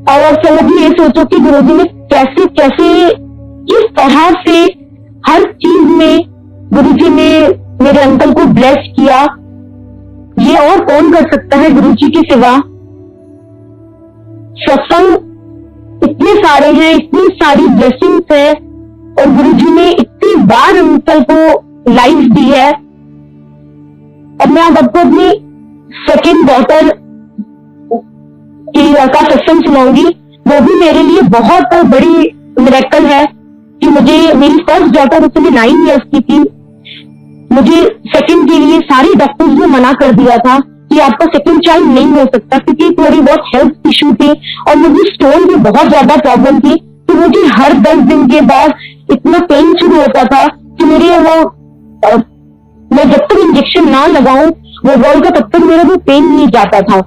और समझिए ये सोचो कि गुरुजी ने कैसे कैसे किस तरह से हर चीज में गुरुजी ने मेरे अंकल को ब्लेस किया। ये और कौन कर सकता है गुरुजी के सिवा। सत्संग इतने सारे हैं, इतनी सारी ब्लेसिंग्स है और गुरुजी ने इतनी बार अंकल को लाइफ दी है। अब मैं आपको अपनी सेकेंड डॉटर का सत्संग सुनाऊंगी। वो भी मेरे लिए बहुत बड़ी मिरेकल है कि मेरी फर्स्ट डॉटर उस समय 9 इयर्स की थी। मुझे सेकंड के लिए सारे डॉक्टर्स ने मना कर दिया था कि आपका सेकंड चाइल्ड नहीं हो सकता, क्योंकि थोड़ी बहुत हेल्थ इश्यू थी और मुझे स्टोन की बहुत ज्यादा प्रॉब्लम थी। तो मुझे हर 10 दिन के बाद इतना पेन शुरू होता था कि मैं जब तक इंजेक्शन ना लगाऊं वो बॉल का, तब तक मेरा वो पेन नहीं जाता था।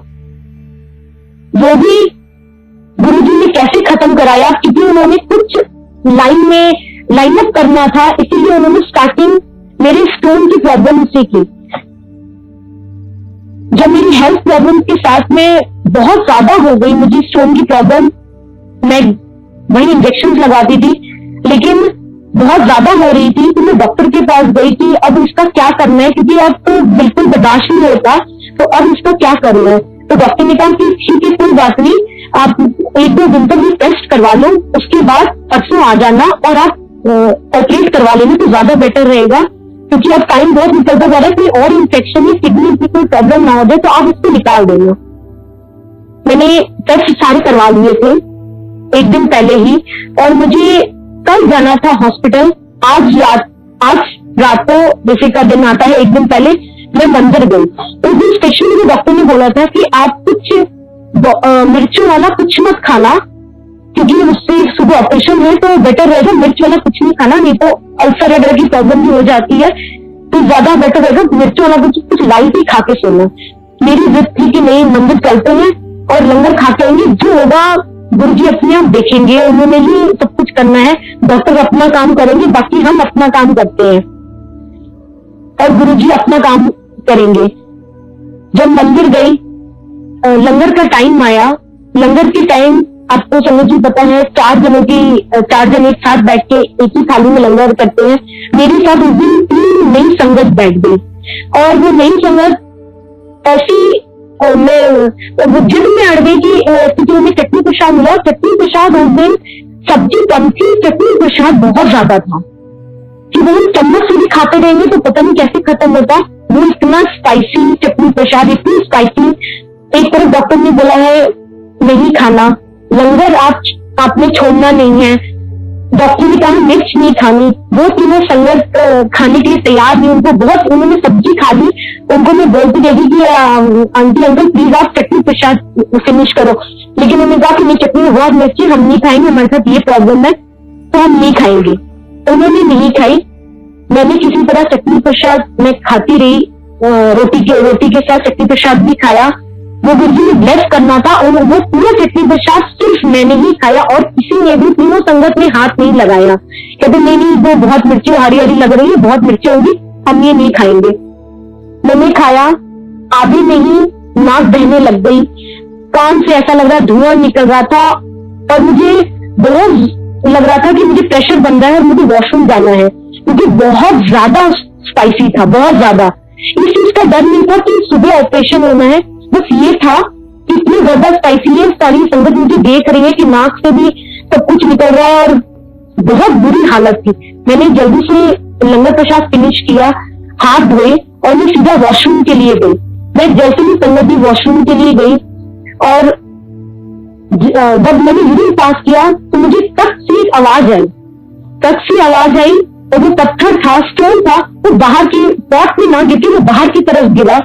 वो भी गुरुजी ने कैसे खत्म कराया, क्योंकि उन्होंने कुछ लाइन अप करना था, इसीलिए उन्होंने स्टार्टिंग मेरे स्टोन की प्रॉब्लम से की। जब मेरी हेल्थ प्रॉब्लम के साथ में बहुत ज्यादा हो गई, मुझे स्टोन की प्रॉब्लम, मैं वही इंजेक्शन लगाती थी लेकिन बहुत ज्यादा हो रही थी, तो मैं डॉक्टर के पास गई कि अब इसका क्या करना है, क्योंकि अब तो बिल्कुल बर्दाश्त नहीं होता, तो अब इसका क्या करना है। तो डॉक्टर ने कहा कि ठीक है कोई बात नहीं, आप 1-2 दिन तक ये टेस्ट करवा लो, उसके बाद परसों आ जाना और आप ऑपरेट करवा लेना तो ज्यादा बेटर रहेगा, क्योंकि अब टाइम बहुत निकलता जा रहा है, कोई और इन्फेक्शन या किडनी की कोई प्रॉब्लम ना हो जाए तो आप इसको निकाल देना। मैंने टेस्ट सारे करवा लिए थे 1 दिन पहले ही और मुझे कल जाना था हॉस्पिटल। आज रात को जैसे का दिन आता है 1 दिन पहले मैं मंदिर गई। उस दिन स्पेशली मुझे डॉक्टर ने बोला था कि आप कुछ मिर्चों वाला कुछ मत खाना, क्योंकि उससे सुबह ऑपरेशन है तो बेटर रहेगा मिर्च वाला कुछ नहीं खाना, नहीं तो अल्सर वगैरह की प्रॉब्लम भी हो जाती है, तो ज्यादा बेटर रहेगा मिर्च वाला कुछ लाइट ही खा के सोना। मेरी जिद थी कि नहीं मंदिर चलते हैं और लंगर खा के आएंगे, जो होगा गुरुजी अपने आप देखेंगे, उन्होंने ही सब कुछ करना है, डॉक्टर अपना काम करेंगे, बाकी हम अपना काम करते हैं और गुरुजी अपना काम करेंगे। जब मंदिर गई, लंगर का टाइम आया। लंगर के टाइम आपको समझ ही पता है 4 जन एक साथ बैठ के एक ही थाली में लंगर करते हैं। मेरे साथ उस दिन 3 नई संगत बैठ गई और वो नई संगत ऐसी वो जिद में अड़ गई कि क्योंकि उन्हें चटनी प्रसाद मिला। चटनी प्रसाद उस दिन सब्जी कम थी, चटनी प्रसाद बहुत ज्यादा था कि वो चम्मच से भी खाते रहेंगे तो पता नहीं कैसे खत्म होता। वो इतना स्पाइसी चटनी प्रसाद, इतनी स्पाइसी। एक तरफ डॉक्टर ने बोला है नहीं खाना, लंगर आपने छोड़ना नहीं है। डॉक्टर ने कहा मिर्च नहीं खानी, वो तीनों संगत खाने के लिए तैयार नहीं, उनको बहुत, उन्होंने सब्जी खा ली, उनको मैं बोलती रही कि आंटी अंकल प्लीज आप चटनी प्रसाद फिनिश करो, लेकिन उन्होंने कहा कि नहीं चटनी में बहुत मिर्ची, हम नहीं खाएंगे, हमारे साथ ये प्रॉब्लम है तो हम नहीं खाएंगे। उन्होंने नहीं खाई, मैंने किसी तरह चटनी प्रसाद मैं खाती रही, रोटी के साथ चटनी प्रसाद भी खाया। वो गुरुजी ने ब्लेस करना था और वो पूरा चटनी प्रसाद सिर्फ मैंने ही खाया और किसी ने भी तीनों संगत में हाथ नहीं लगाया। कहते नहीं वो बहुत मिर्ची हरी हरी लग रही है, बहुत मिर्ची होगी, हम ये नहीं खाएंगे। मैंने खाया, आधे में ही नाक बहने लग गई, कान से ऐसा लग रहा धुआं निकल रहा था और मुझे बहुत लग रहा था कि मुझे प्रेशर बन रहा है और मुझे वॉशरूम जाना है, क्योंकि बहुत ज्यादा स्पाइसी था, बहुत ज्यादा। इस चीज का डर नहीं था कि सुबह ऑपरेशन होना है, बस ये था कि इतनी ज्यादा स्पाइसी है, सारी संगत मुझे देख रही है कि नाक से भी सब कुछ निकल रहा है और बहुत बुरी हालत थी। मैंने जल्दी से लंगर प्रसाद फिनिश किया, हाथ धोए और मैं सीधा वॉशरूम के लिए गई। मैं जैसे ही संगत जी वॉशरूम के लिए गई और जब मैंने यूरिन पास किया तो मुझे तक सी आवाज आई और वो पत्थर था, स्टोन था, वो बाहर की पॉट में ना गिर के वो बाहर की तरफ गिरा।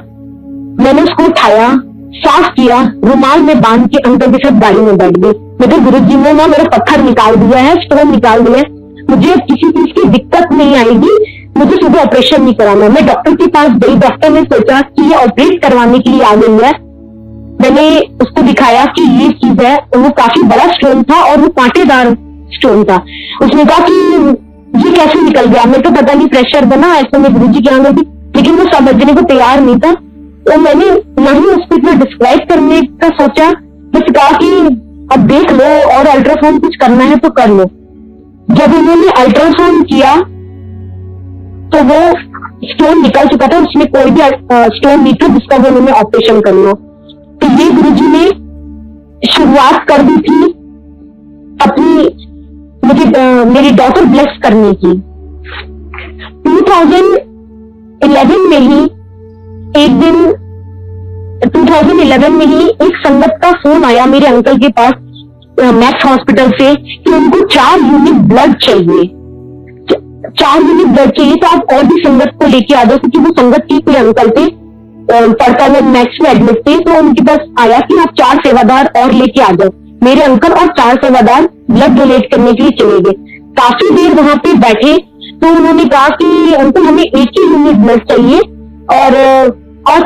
मैंने उसको उठाया, साफ किया, रुमाल में बांध के अंकल के साथ गाड़ी में बैठ गई। मेरे गुरुजी ने ना मेरा पत्थर निकाल दिया है, स्टोन निकाल दिया है, मुझे किसी चीज की दिक्कत नहीं आएगी, मुझे सुबह ऑपरेशन नहीं कराना। मैं डॉक्टर के पास गई, डॉक्टर ने सोचा कि ये ऑपरेट करवाने के लिए आ गई है। मैंने उसको दिखाया कि ये चीज है, और वो काफी बड़ा स्टोन था और वो कांटेदार स्टोन था। उसने कहा कि ये कैसे निकल गया, मैं तो पता नहीं प्रेशर बना, ऐसे में गुरुजी के आगे थी, लेकिन वो समझने को तैयार नहीं था। तो मैंने नहीं उसको इतना डिस्क्राइब करने का सोचा, बस कहा कि अब देख लो और अल्ट्रासाउंड कुछ करना है तो कर लो। जब उन्होंने अल्ट्रासाउंड किया तो वो स्टोन निकल चुका था, उसमें कोई भी स्टोन नहीं था जिसका वो उन्होंने ऑपरेशन कर लो। तो ये गुरुजी ने शुरुआत कर दी थी अपनी मेरी डॉटर ब्लेस करने की। 2011 में ही एक दिन 2011 में ही एक संगत का फोन आया मेरे अंकल के पास मैक्स हॉस्पिटल से कि उनको 4 यूनिट ब्लड चाहिए, 4 यूनिट ब्लड चाहिए, तो आप और भी संगत को लेके आ जाओ, क्योंकि वो संगत की कोई अंकल थे पड़ता में मैक्स में एडमिट थे। तो उनके पास आया कि आप 4 सेवादार और लेके आ जाओ। मेरे अंकल और 4 सेवादार ब्लड डोनेट करने के लिए चले गए। काफी देर वहां पे बैठे तो उन्होंने कहा कि अंकल हमें 1 ही यूनिट ब्लड चाहिए और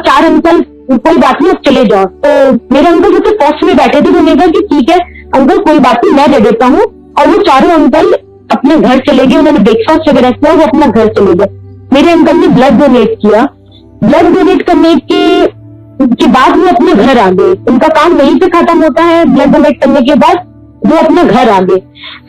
4 अंकल कोई बात नहीं आप चले जाओ। तो मेरे अंकल जो फर्स्ट में बैठे थे तो उन्होंने कहा कि ठीक है अंकल कोई बात नहीं मैं दे देता हूँ, और वो चारों अंकल अपने घर चले गए। उन्होंने ब्रेकफास्ट वगैरह किया, वो अपना घर चले गए। मेरे अंकल ने ब्लड डोनेट किया। ब्लड डोनेट करने के बाद वो अपने घर आ गए। उनका काम वहीं पे खत्म होता है, ब्लड डोनेट करने के बाद वो अपने घर आ गए।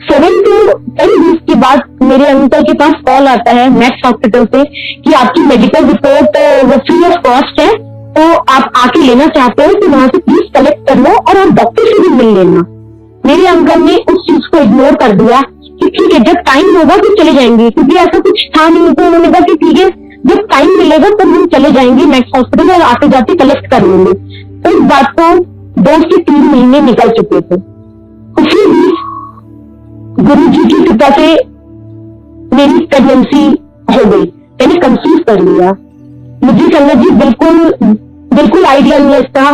7 to 10 वीक के बाद मेरे अंकल के पास कॉल आता है मैक्स हॉस्पिटल से कि आपकी मेडिकल रिपोर्ट वो फ्री ऑफ कॉस्ट है, तो आप आके लेना चाहते हो तो वहां से प्लीज कलेक्ट कर लो और आप डॉक्टर से भी मिल लेना। मेरे अंकल ने उस चीज को इग्नोर कर दिया कि ठीक है जब टाइम होगा तो चले जाएंगे, क्योंकि ऐसा कुछ था नहीं। तो उन्होंने कहा कि ठीक है जब टाइम मिलेगा तब हम चले जाएंगे मैक्स हॉस्पिटल और आते जाते कलेक्ट कर लेंगे। तो इस बात को 2 से 3 महीने निकल चुके थे। उसी बीच गुरु जी की कृपा से मेरी प्रेगनेंसी हो गई, मैंने कंसीव कर लिया। मुझे संगत जी बिल्कुल आइडिया नहीं था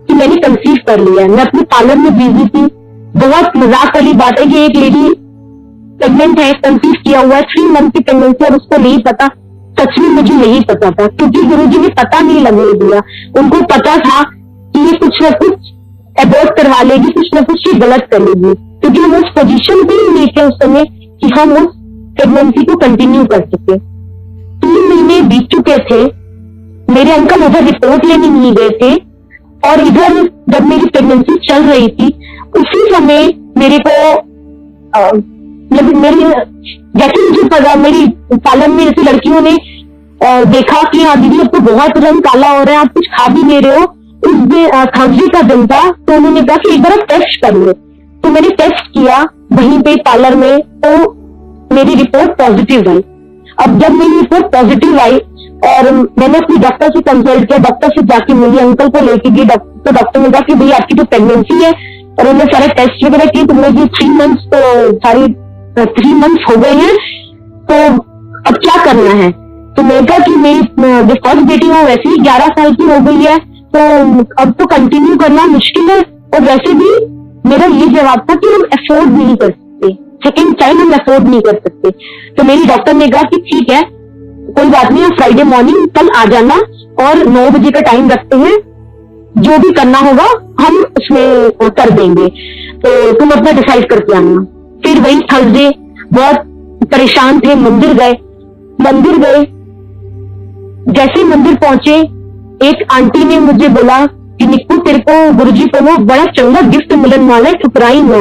कि मैंने कंसीव कर लिया। मैं अपने पार्लर में बिजी थी। बहुत मजाक वाली बात है कि एक लेडी प्रेग्नेंट है, कंसीव किया हुआ है, 3 मंथ की प्रेगनेंसी, और उसको नहीं पता। सच में मुझे नहीं पता था, क्योंकि गुरुजी ने पता नहीं लगने दिया। उनको पता था कि ये कुछ न कुछ एबॉर्ट करवा लेगी, कुछ न कुछ ये गलत कर लेगी, क्योंकि हम उस पोजीशन पे ही नहीं थे उस समय कि हम उस प्रेगनेंसी को कंटिन्यू कर सके। 3 महीने बीत चुके थे। मेरे अंकल उधर रिपोर्ट लेने नहीं गए थे, और इधर जब मेरी प्रेगनेंसी चल रही थी उसी समय मेरे को मेरी जैसे मुझे पता, मेरी पालन में ऐसी लड़कियों ने देखा कि हाँ दीदी अब तो बहुत रंग काला हो रहा है, आप कुछ खा भी ले रहे हो। उस दिन थर्सडे का दिन था, तो उन्होंने कहा कि एक बार टेस्ट कर लो। तो मैंने टेस्ट किया वहीं पे पार्लर में, तो मेरी रिपोर्ट पॉजिटिव आई। अब जब मेरी रिपोर्ट पॉजिटिव आई और मैंने अपनी डॉक्टर से कंसल्ट किया, डॉक्टर से जाके मेरी अंकल को लेके गई, तो डॉक्टर ने कहा कि भाई आपकी तो प्रेगनेंसी है, और उन्होंने सारे टेस्ट वगैरह किए। तो मुझे 3 मंथ्स तो सारी 3 मंथ्स हो गए हैं, तो अब क्या करना है। तो मैंने कहा कि मेरी जो फर्स्ट बेटी है वैसे ही 11 साल की हो गई है, तो अब तो कंटिन्यू करना मुश्किल है। और वैसे भी मेरा ये जवाब था कि हम अफोर्ड नहीं कर सकते, सेकेंड टाइम हम अफोर्ड नहीं कर सकते। तो मेरी डॉक्टर ने कहा कि ठीक है, कोई बात नहीं, फ्राइडे मॉर्निंग कल आ जाना और 9 बजे का टाइम रखते हैं, जो भी करना होगा हम उसमें कर देंगे, तो तुम अपना डिसाइड करके आना। फिर वही थर्सडे बहुत परेशान थे, मंदिर गए। जैसे मंदिर पहुंचे, एक आंटी ने मुझे बोला कि निक्कू तेरे को गुरुजी को ना बड़ा चंगा गिफ्ट मिलने वाला है, ठुकराई ना।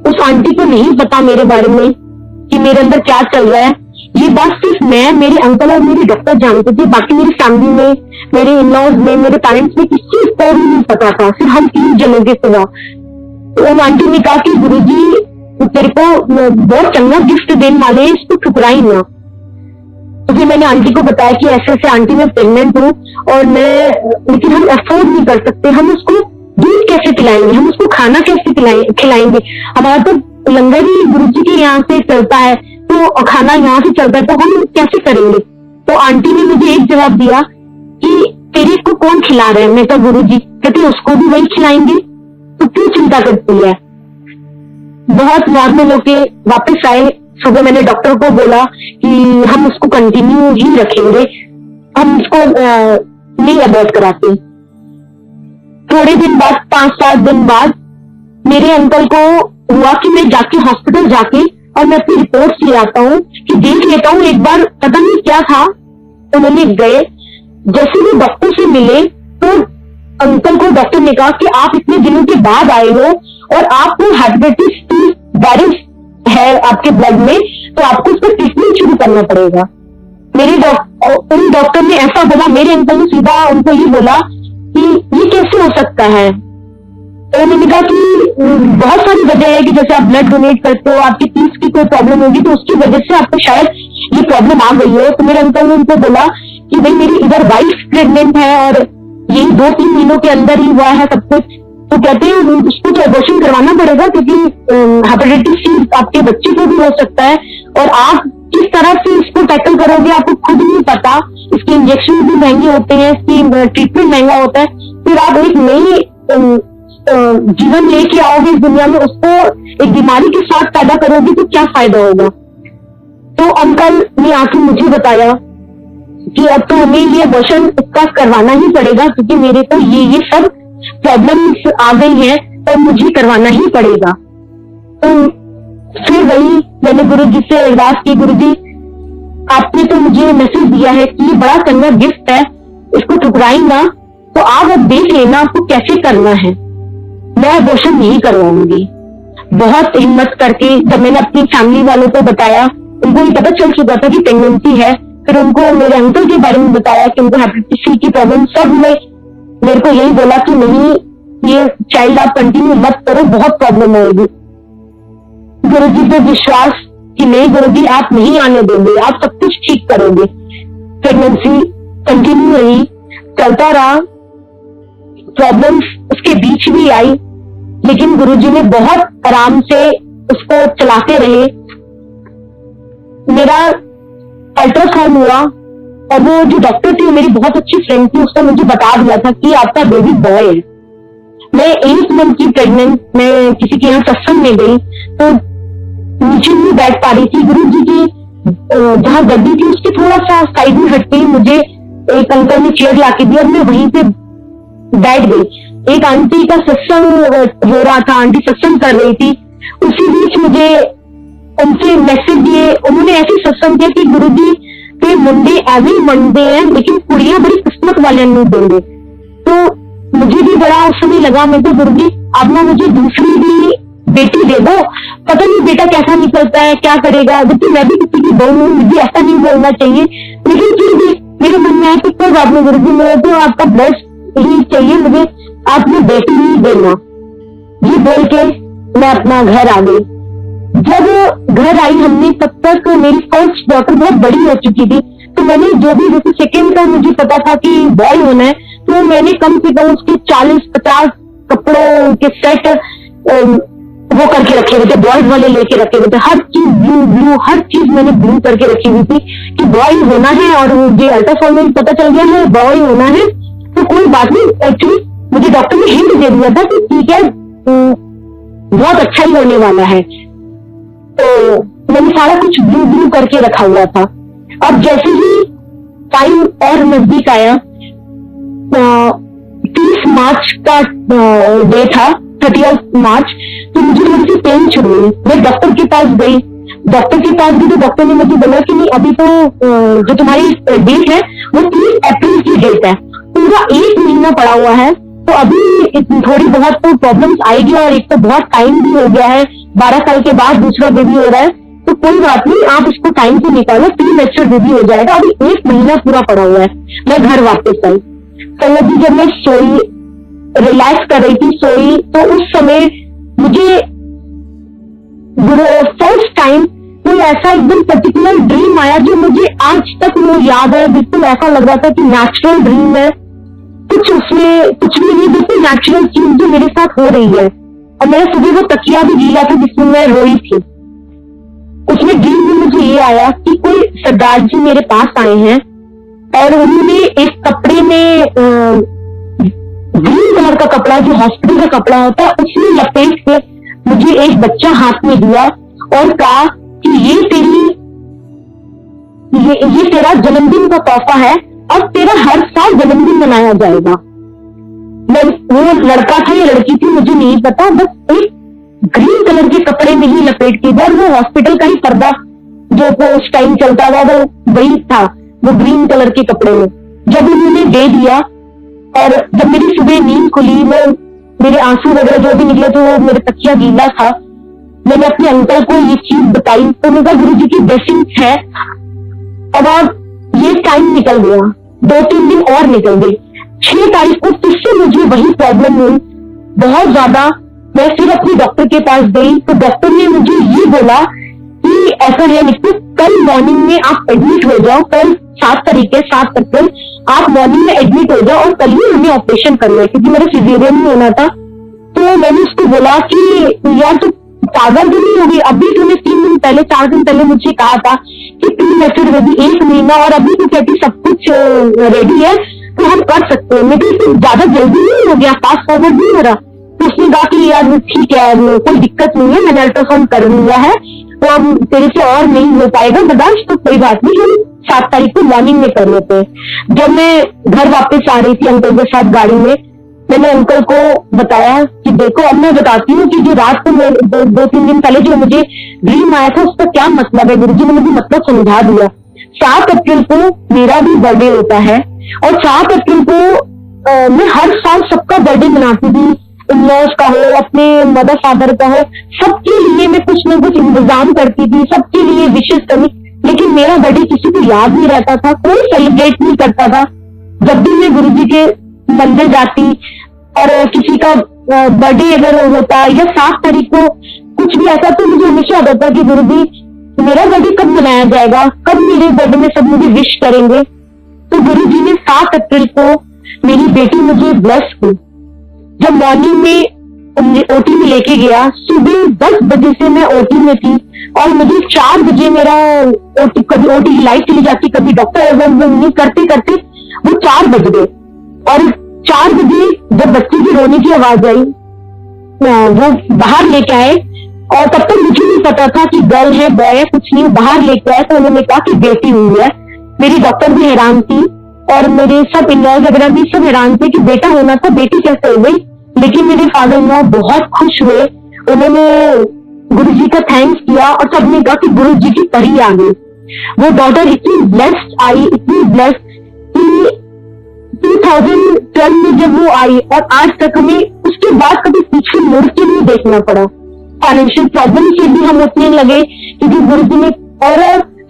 उस आंटी को नहीं पता मेरे बारे में कि मेरे अंदर क्या चल रहा है। ये बात सिर्फ मैं, मेरे अंकल और मेरे डॉक्टर जानते थे, बाकी मेरी फैमिली में, मेरे इन-लॉज में, मेरे पेरेंट्स में किसी को भी नहीं पता था, सिर्फ हम 3 जनों के सिवा। तो वो आंटी ने कहा कि गुरुजी तेरे को बहुत चंगा गिफ्ट देने वाले हैं, इसको ठुकराई ना। तो फिर मैंने आंटी को बताया कि ऐसे ऐसे आंटी मैं प्रेग्नेंट हूँ और लेकिन हम अफोर्ड नहीं कर सकते, हम उसको दूध कैसे पिलाएंगे, हम उसको खाना कैसे खिलाएंगे, हमारा तो लंगर ही गुरुजी के यहाँ से चलता है, तो खाना यहाँ से चलता है, तो हम कैसे करेंगे। तो आंटी ने मुझे एक जवाब दिया कि तेरे को कौन खिला रहा है। मैं कहा गुरुजी। कहते उसको भी वही खिलाएंगे, तो क्यों चिंता करती है। बहुत नॉर्मल होके वापस आए। सुबह मैंने डॉक्टर को बोला कि हम उसको कंटिन्यू ही रखेंगे, हम उसको नहीं अबॉर्ट कराते। थोड़े दिन बाद, 5-7 दिन बाद मेरे अंकल को हुआ कि मैं जाके हॉस्पिटल जाके और मैं अपनी रिपोर्ट्स ले आता हूँ कि देख लेता हूँ एक बार, पता नहीं क्या था। उन्होंने गए, जैसे वो डॉक्टर से मिले तो अंकल को डॉक्टर ने कहा कि आप इतने दिनों के बाद आए हो और आपको हेपेटाइटिस C वायरस है आपके ब्लड में, तो आपको उसका ट्रीटमेंट शुरू करना पड़ेगा। उन डॉक्टर ने ऐसा बोला, मेरे अंकल ने सीधा उनको ये बोला कि ये कैसे हो सकता है। तो उन्होंने कहा कि बहुत सारी वजह है कि जैसे आप ब्लड डोनेट करते हो, आपकी पीस की कोई प्रॉब्लम होगी तो उसकी वजह से आपको शायद ये प्रॉब्लम आ गई हो। तो मेरे अंकल ने उनको बोला कि भाई मेरी इधर वाइफ प्रेग्नेंट है और यही 2-3 महीनों के अंदर ही हुआ है सब कुछ, तो कहते हैं उसको तो एबॉर्शन करवाना पड़ेगा क्योंकि हेपेटाइटिस C आपके बच्चे को भी हो सकता है और आप किस तरह से इसको टैकल करोगे आपको खुद नहीं पता। इसके इंजेक्शन भी महंगे होते हैं, इसकी ट्रीटमेंट महंगा होता है, फिर आप एक नई जीवन लेके आओगे इस दुनिया में, उसको एक बीमारी के साथ पैदा करोगे तो क्या फायदा होगा। तो अंकल ने आके मुझे बताया कि अब तो हमें ये एबॉर्शन इसका करवाना ही पड़ेगा क्योंकि मेरे को ये सब प्रॉब्लम्स आ गई है तो मुझे करवाना ही पड़ेगा। तो फिर वही मैंने गुरुजी से अरदास की, गुरुजी आपने तो मुझे मैसेज दिया है कि ये बड़ा चंगा गिफ्ट है, इसको ठुकराई ना, तो आप अब देख लेना आपको कैसे करना है, मैं एबॉर्शन नहीं करवाऊंगी। बहुत हिम्मत करके जब मैंने अपनी फैमिली वालों को बताया, उनको ये पता चल चुका था कि प्रेगनेंसी है, फिर उनको मेरे अंकल के बारे में बताया कि उनको हेपेटाइटिस C की प्रॉब्लम, सब में मेरे को यही बोला कि नहीं ये चाइल्ड आप कंटिन्यू मत करो, बहुत प्रॉब्लम होगी। गुरुजी पे विश्वास कि नहीं गुरुजी आप नहीं आने देंगे, आप सब कुछ ठीक करोगे। प्रेगनेंसी कंटिन्यू रही, चलता रहा, प्रॉब्लम्स उसके बीच भी आई, लेकिन गुरुजी ने बहुत आराम से उसको चलाते रहे। मेरा अल्ट्रासाउंड हुआ और वो जो डॉक्टर थी मेरी बहुत अच्छी फ्रेंड थी, उसने मुझे बता दिया था कि आपका बेबी बॉय है। मैं 8 मंथ की प्रेग्नेंट, मैं किसी के यहाँ सत्संग में गई तो नीचे नहीं बैठ पा रही थी, गुरुजी की जहाँ गद्दी थी उसके थोड़ा सा साइड में हटके मुझे एक अंकल ने चेयर ला के दी और मैं वहीं पे बैठ गई। एक आंटी का सत्संग हो रहा था, आंटी सत्संग कर रही थी, उसी बीच मुझे उनसे मैसेज दिए, उन्होंने ऐसे सत्संग किया कि गुरुजी के मुंडे ऐसे मंडे हैं लेकिन कुड़ियां बड़ी किस्मत वाले नहीं देंगे। तो मुझे भी बड़ा उस समय लगा, मैं तो गुरुजी अब ना मुझे दूसरी भी बेटी दे दो, पता नहीं बेटा कैसा निकलता है, क्या करेगा, जबकि मैं भी किसी की बहू हूँ, मुझे ऐसा नहीं बोलना चाहिए, लेकिन फिर भी मेरे मन में आया कि कोई बात नहीं गुरुजी, मुझे तो आपका ब्लेस ही चाहिए, मुझे आपने बेटी ही देना। ये बोल के मैं अपना घर आ गई। जब घर आई हमने, तब तक मेरी फर्स्ट डॉटर बहुत बड़ी हो चुकी थी, तो मैंने जो भी जैसे सेकेंड का मुझे पता था कि बॉय होना है, तो मैंने कम से कम उसके 40-50 कपड़ों के सेट वो करके रखे हुए थे, बॉयज वाले लेके रखे हुए थे, हर चीज ब्लू ब्लू, हर चीज मैंने ब्लू करके रखी हुई थी कि बॉय होना है, और मुझे अल्ट्रासाउंड में पता चल गया है बॉय होना है, तो कोई बात नहीं। एक्चुअली मुझे डॉक्टर ने हिंट दे दिया था कि ठीक है, बहुत अच्छा ही होने वाला है, तो मैंने सारा कुछ ब्लू ब्लू करके रखा हुआ था। अब जैसे ही टाइम और नजदीक आया, 30 मार्च का डे था, 30 मार्च, तो मुझे थोड़ी सी पेन शुरू हुई। मैं डॉक्टर के पास गई, तो डॉक्टर ने मुझे बोला कि नहीं, अभी तो जो तुम्हारी डेट है वो 30 अप्रैल की डेट है, पूरा 1 महीना पड़ा हुआ है, तो अभी थोड़ी बहुत तो प्रॉब्लम्स आएगी, और एक तो बहुत टाइम भी हो गया है, 12 साल के बाद दूसरा बेबी हो रहा है, तो कोई बात नहीं, आप इसको टाइम से निकालो, प्रीमेच्योर बेबी हो जाएगा, अभी 1 महीना पूरा पड़ा हुआ है। मैं घर वापस आई, संगत जी जब मैं सोई, रिलैक्स कर रही थी, सोई, तो उस समय मुझे फर्स्ट टाइम कोई ऐसा एकदम पर्टिकुलर ड्रीम आया जो मुझे आज तक वो याद है। बिल्कुल ऐसा लग रहा था कि नेचुरल ड्रीम है, कुछ उसमें कुछ भी नहीं, बिल्कुल नेचुरल चीज जो मेरे साथ हो रही है। और मेरा सुबह वो तकिया भी गीला था जिसमें मैं रोई थी, उसमें ड्रीम में मुझे ये आया कि कोई सरदार जी मेरे पास आए हैं, और उन्होंने एक कपड़े में ग्रीन कलर का कपड़ा, जो हॉस्पिटल का कपड़ा होता है, उसमें लपेट के मुझे एक बच्चा हाथ में दिया और कहा कि ये तेरा जन्मदिन का तोहफा है, और तेरा हर साल जन्मदिन मनाया जाएगा। वो लड़का था या लड़की थी मुझे नहीं पता, बस एक ग्रीन कलर के कपड़े में ही लपेट के, और वो हॉस्पिटल का ही पर्दा जो उस टाइम चलता हुआ वो वही था, वो ग्रीन कलर के कपड़े में। जब उन्होंने दे दिया, और जब मेरी सुबह नींद खुली, मेरे आंसू वगैरह जो भी निकले थे, वो मेरे तकिया गीला था, मैंने अपने अंकल को ये चीज बताई, तो उन्होंने कहा गुरु जी की ब्लेसिंग्स है। अब ये टाइम निकल गया, 2-3 दिन और निकल गए, 6 तारीख को फिर से मुझे वही प्रॉब्लम हुई बहुत ज्यादा। मैं फिर अपने डॉक्टर के पास गई, तो डॉक्टर ने मुझे ये बोला कि ऐसा है निकल, कल मॉर्निंग में आप एडमिट हो जाओ, कल 7 तारीख है, 7 अप्रैल, आप मॉर्निंग में एडमिट हो जाओ, और कल ही हमें ऑपरेशन करना है, क्योंकि मेरा सिजेरियन ही होना था। तो मैंने उसको बोला कि यार तू पागल तो नहीं होगी, अभी तूने 3 दिन पहले 4 दिन पहले मुझे कहा था कि प्रीमेच्योर बेबी 1 महीना, और अभी तू कहती सब कुछ रेडी है, तो हम कर सकते हैं, लेकिन ज्यादा जल्दी नहीं हो गया, फास्ट फॉरवर्ड नहीं हो रहा। तो उसने कहा कि यार ठीक है, कोई दिक्कत नहीं है, मैंने अल्ट्रासाउंड कर लिया है, तो अब तेरे से और नहीं हो पाएगा बर्दाश्त, तो कोई बात नहीं, हम 7 तारीख को मॉर्निंग में कर लेते हैं। जब मैं घर वापस आ रही थी अंकल के साथ गाड़ी में, मैंने अंकल को बताया कि देखो, अब मैं बताती हूँ कि जो रात को 2-3 दिन पहले जो मुझे ड्रीम आया था उसका क्या मतलब है। गुरुजी ने मुझे मतलब समझा दिया। 7 अप्रैल को मेरा भी बर्थडे होता है, और 7 अप्रैल को मैं हर साल सबका बर्थडे मनाती थी, इन-लॉज का हो, अपने मदर फादर का हो, सबके लिए मैं कुछ न कुछ इंतजाम करती थी, सबके लिए विशेष करनी, लेकिन मेरा बर्थडे किसी को याद नहीं रहता था, कोई सेलिब्रेट नहीं करता था। जब भी मैं गुरुजी के मंदिर जाती और किसी का बर्थडे अगर होता या 7 तारीख को कुछ भी ऐसा, तो मुझे हमेशा याद आता कि गुरुजी मेरा बर्थडे कब मनाया जाएगा, कब मेरे बर्थडे में सब मुझे विश करेंगे। तो गुरुजी ने 7 अप्रैल को मेरी बेटी मुझे ब्लेस की। जब मॉर्निंग में ओटी में लेके गया, सुबह 10 बजे से मैं ओटी में थी, और मुझे 4 बजे मेरा ओटी, कभी ओटी की लाइट चली जाती, कभी डॉक्टर नहीं करते करते वो 4 बज गए। और 4 बजे जब बच्चे की रोने की आवाज आई, वो बाहर लेके आए, और तब तक मुझे नहीं पता था कि गर्ल है बॉय है, कुछ नहीं, बाहर लेके आए तो उन्होंने कहा कि बेटी हुई है। मेरी डॉक्टर भी हैरान थी, और मेरे सब इन-लॉज वगैरह भी सब हैरान थे कि बेटा होना था, बेटी कैसे हो गई। लेकिन मेरे फादर इन लॉ बहुत खुश हुए, उन्होंने गुरुजी का थैंक्स किया, और सबने कहा कि गुरुजी की परी आ गई। वो डॉटर इतनी ब्लेस्ड आई, इतनी ब्लेस्ड कि 2012 में जब वो आई, और आज तक हमें उसके बाद कभी पीछे मुड़ के नहीं देखना पड़ा। फाइनेंशियल प्रॉब्लम से भी हम उठने लगे, क्योंकि गुरुजी ने, और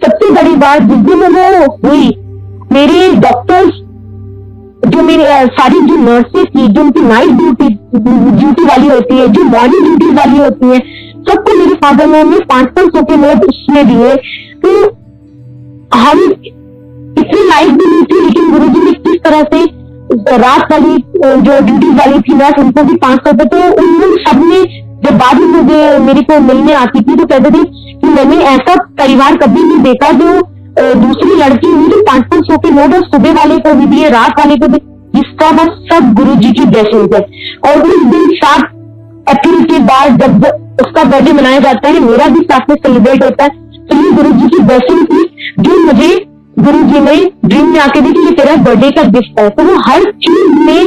सबसे बड़ी बात जिस दिन वो हुई, मेरे डॉक्टर्स, जो मेरे सारी जो नर्सेस थी, जो उनकी नाइट ड्यूटी वाली होती है, जो मॉर्निंग ड्यूटी वाली होती है, सबको मेरे फादर ने 500 के नोट उसमें दिए। तो हम इतनी लाइफ भी नहीं थी, लेकिन गुरुजी ने किस तरह से रात वाली जो ड्यूटी वाली थी नर्स, उनको भी 500 पे, तो उन लोग सबने जब बाद में मुझे मेरे को मिलने आती थी तो कहते थे कि मैंने ऐसा परिवार कभी नहीं देखा जो दूसरी लड़की हुई जो 500 सौ के नोट और सुबह वाले को भी दिए, रात वाले को भी, जिसका बस सब गुरुजी की ब्लेसिंग है। और उस दिन 7 अप्रैल के बाद जब उसका बर्थडे मनाया जाता है, मेरा भी साथ में सेलिब्रेट होता है, तो ये गुरुजी की ब्लेसिंग थी जो मुझे गुरुजी ने ड्रीम में आके दी कि ये तेरा बर्थडे का गिफ्ट है। तो वो हर चीज में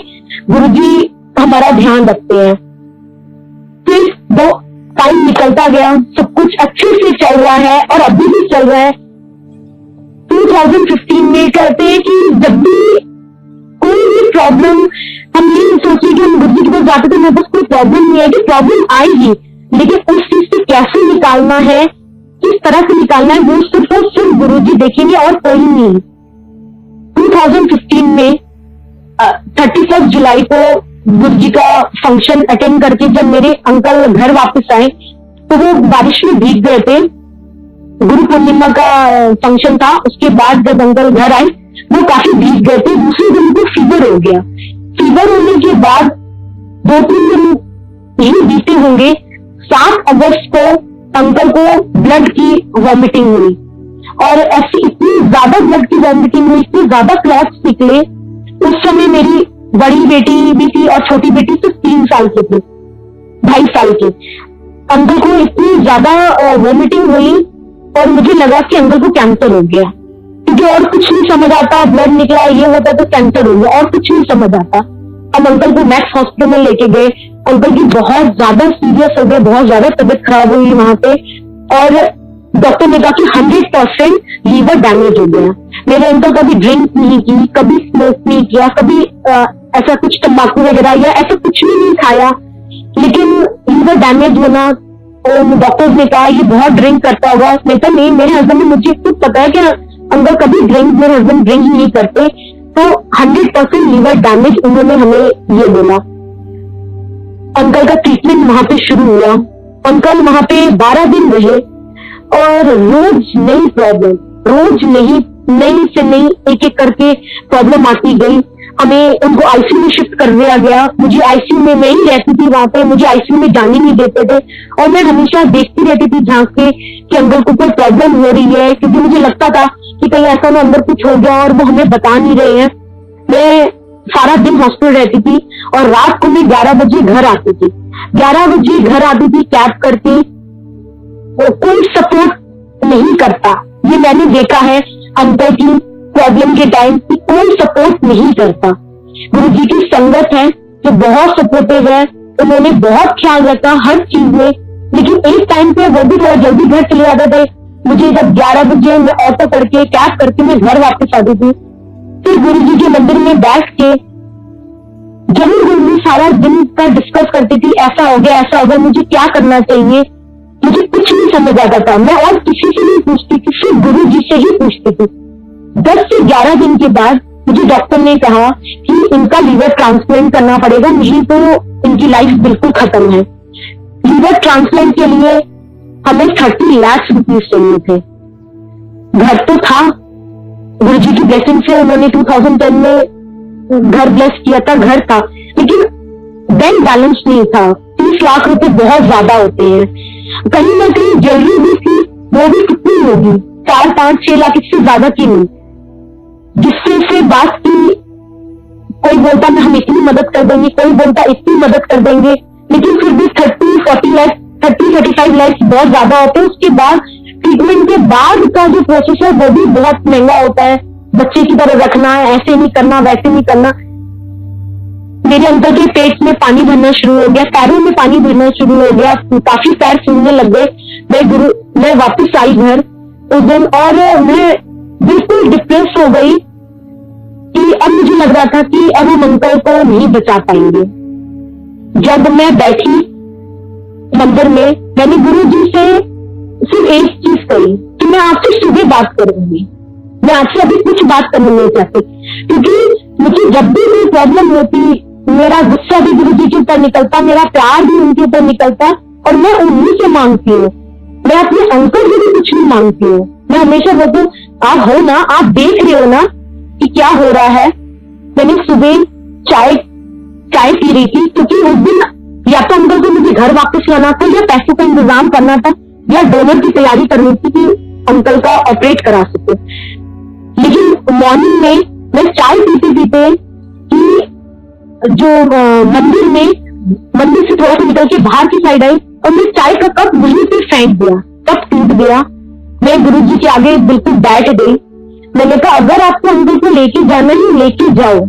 गुरुजी हमारा ध्यान रखते हैं। फिर वो टाइम निकलता गया, सब कुछ अच्छे से चल रहा है और अभी भी चल रहा है। 2015 में कहते हैं कि जब भी कोई भी प्रॉब्लम, हम ये सोचिए कि हम गुरुजी के पास जाते थे, मेरे पास कोई प्रॉब्लम नहीं है, कि प्रॉब्लम आएगी लेकिन उस चीज से कैसे निकालना है, किस तरह से निकालना है, वो सिर्फ और सिर्फ गुरुजी देखेंगे और कोई नहीं। 2015 में 31 जुलाई को गुरुजी का फंक्शन अटेंड करके जब मेरे अंकल घर वापस आए तो वो बारिश में भीग गए थे। गुरु पूर्णिमा का फंक्शन था, उसके बाद जब अंकल घर आए वो काफी भीग गए थे। दूसरे दिन को फीवर हो गया। फीवर होने के बाद 2-3 दिन यही बीते होंगे। 7 अगस्त को अंकल को ब्लड की वॉमिटिंग हुई और ऐसी इतनी ज्यादा ब्लड की वॉमिटिंग हुई, इतने ज्यादा क्लॉट्स निकले। उस समय मेरी बड़ी बेटी भी थी और छोटी बेटी सिर्फ 3 साल की थी, 2.5 साल की। अंकल को इतनी ज्यादा वॉमिटिंग हुई और मुझे लगा कि अंकल को कैंसर हो गया, क्योंकि और कुछ नहीं समझ आता, ब्लड निकला, ये होता तो कैंसर हो गया, और कुछ नहीं समझ आता। हम अंकल को मैक्स हॉस्पिटल में लेके गए। अंकल की बहुत ज्यादा सीरियस हो गए, बहुत ज्यादा तबीयत खराब हुई वहां पे, और डॉक्टर ने कहा कि 100% लीवर डैमेज हो गया। मेरे अंकल कभी ड्रिंक नहीं की, कभी स्मोक नहीं किया, कभी ऐसा कुछ तंबाकू वगैरह या ऐसा कुछ भी नहीं खाया, लेकिन लीवर डैमेज होना, और डॉक्टर्स ने कहा ये बहुत ड्रिंक करता होगा। मैं कहा नहीं, मेरे हस्बैंड ने, मुझे खुद पता है कि अंकल कभी ड्रिंक, मेरे हस्बैंड ड्रिंक नहीं करते। तो 100% लीवर डैमेज उन्होंने हमें ये बोला। अंकल का ट्रीटमेंट वहां पे शुरू हुआ। अंकल वहां पे 12 दिन रहे और रोज नई प्रॉब्लम, रोज नई से नई एक एक करके प्रॉब्लम आती गई। हमें उनको आईसीयू में शिफ्ट कर दिया गया। मुझे आईसीयू में, मैं ही रहती थी वहां पे, मुझे आईसीयू में जाने नहीं देते थे और मैं हमेशा देखती रहती थी झांक के कि अंकल को कोई प्रॉब्लम हो रही है, क्योंकि मुझे लगता था कि कहीं ऐसा ना अंदर कुछ हो गया और वो हमें बता नहीं रहे हैं। मैं सारा दिन हॉस्पिटल रहती थी और रात को मैं 11 बजे घर आती थी। 11 बजे घर आती थी कैब करके। कोई सपोर्ट नहीं करता, ये मैंने देखा है अंकल की प्रॉब्लम के टाइम की, कोई सपोर्ट नहीं करता। गुरुजी की संगत है जो बहुत सपोर्टिव है, उन्होंने बहुत ख्याल रखा हर चीज में। लेकिन एक टाइम पे वो भी थोड़ा जल्दी घर चले जाते थे। मुझे जब 11 बजे मैं ऑटो करके, कैब करके मैं घर वापस आती थी, फिर गुरुजी के मंदिर में बैठ के जरूर गुरुजी सारा दिन का डिस्कस करती थी, ऐसा हो गया, ऐसा हो गया, मुझे क्या करना चाहिए। मुझे कुछ नहीं समझ आता था, मैं और किसी से नहीं पूछती थी, सिर्फ गुरुजी से ही पूछती थी। 10 से 11 दिन के बाद मुझे डॉक्टर ने कहा कि इनका लीवर ट्रांसप्लांट करना पड़ेगा, नहीं तो इनकी लाइफ बिल्कुल खत्म है। लीवर ट्रांसप्लांट के लिए हमें 30 लाख रुपीज चाहिए थे। घर तो था, गुरुजी की ब्लेसिंग से उन्होंने 2010 में घर ब्लेस किया था, घर था, लेकिन बैंक बैलेंस नहीं था। 30 लाख रुपए बहुत ज्यादा होते हैं। कहीं ना कहीं ज्वेलरी भी थी, वो भी कितनी होगी, 4, 5, 6 लाख, इससे ज्यादा की नहीं। जिससे से बात की, कोई बोलता हम इतनी मदद कर देंगे, कोई बोलता इतनी मदद कर देंगे, लेकिन फिर भी 30-40 लाख, 30-35 लाख बहुत ज्यादा होते हैं। उसके बाद ट्रीटमेंट के बाद का जो प्रोसेस है वो भी बहुत महंगा होता है। बच्चे की तरह रखना है, ऐसे नहीं करना, वैसे नहीं करना। मेरे अंकल के पेट में पानी भरना शुरू हो गया, पैरों में पानी भरना शुरू हो गया, काफी पैर सूखने लग गए। मैं वापस आई घर उस दिन और मैं बिल्कुल डिप्रेस हो गई कि अब मुझे लग रहा था कि अब हम अंकल को नहीं बचा पाएंगे। जब मैं बैठी मंदिर में, मैंने गुरुजी से सिर्फ एक चीज कही कि मैं आपसे सुबह बात करूंगी, मैं आपसे अभी कुछ बात करनी नहीं चाहती, क्योंकि मुझे जब भी कोई प्रॉब्लम होती, मेरा गुस्सा भी गुरुजी के ऊपर निकलता, मेरा प्यार भी उनके ऊपर निकलता, और मैं उन्हीं से मांगती हूँ। मैं अपने अंकल से भी कुछ नहीं मांगती हूँ। मैं हमेशा बोलती हूँ, आप हो ना, आप देख रहे हो ना कि क्या हो रहा है। मैंने सुबह चाय पी रही थी, क्योंकि उस दिन या तो अंकल को मुझे घर वापस लाना था, या पैसों का इंतजाम करना था, या डोनर की तैयारी करनी थी कि अंकल का ऑपरेट करा सके। लेकिन मॉर्निंग में मैं चाय पीते पीते कि जो मंदिर से थोड़ा सा निकल के बाहर की साइड आई और मैं चाय का कप वहीं पे फेंक दिया, कप टूट गया। मैं गुरुजी के आगे बिल्कुल बैठ गई। मैंने कहा अगर आपको अंकल को लेके जाना है लेके जाओ,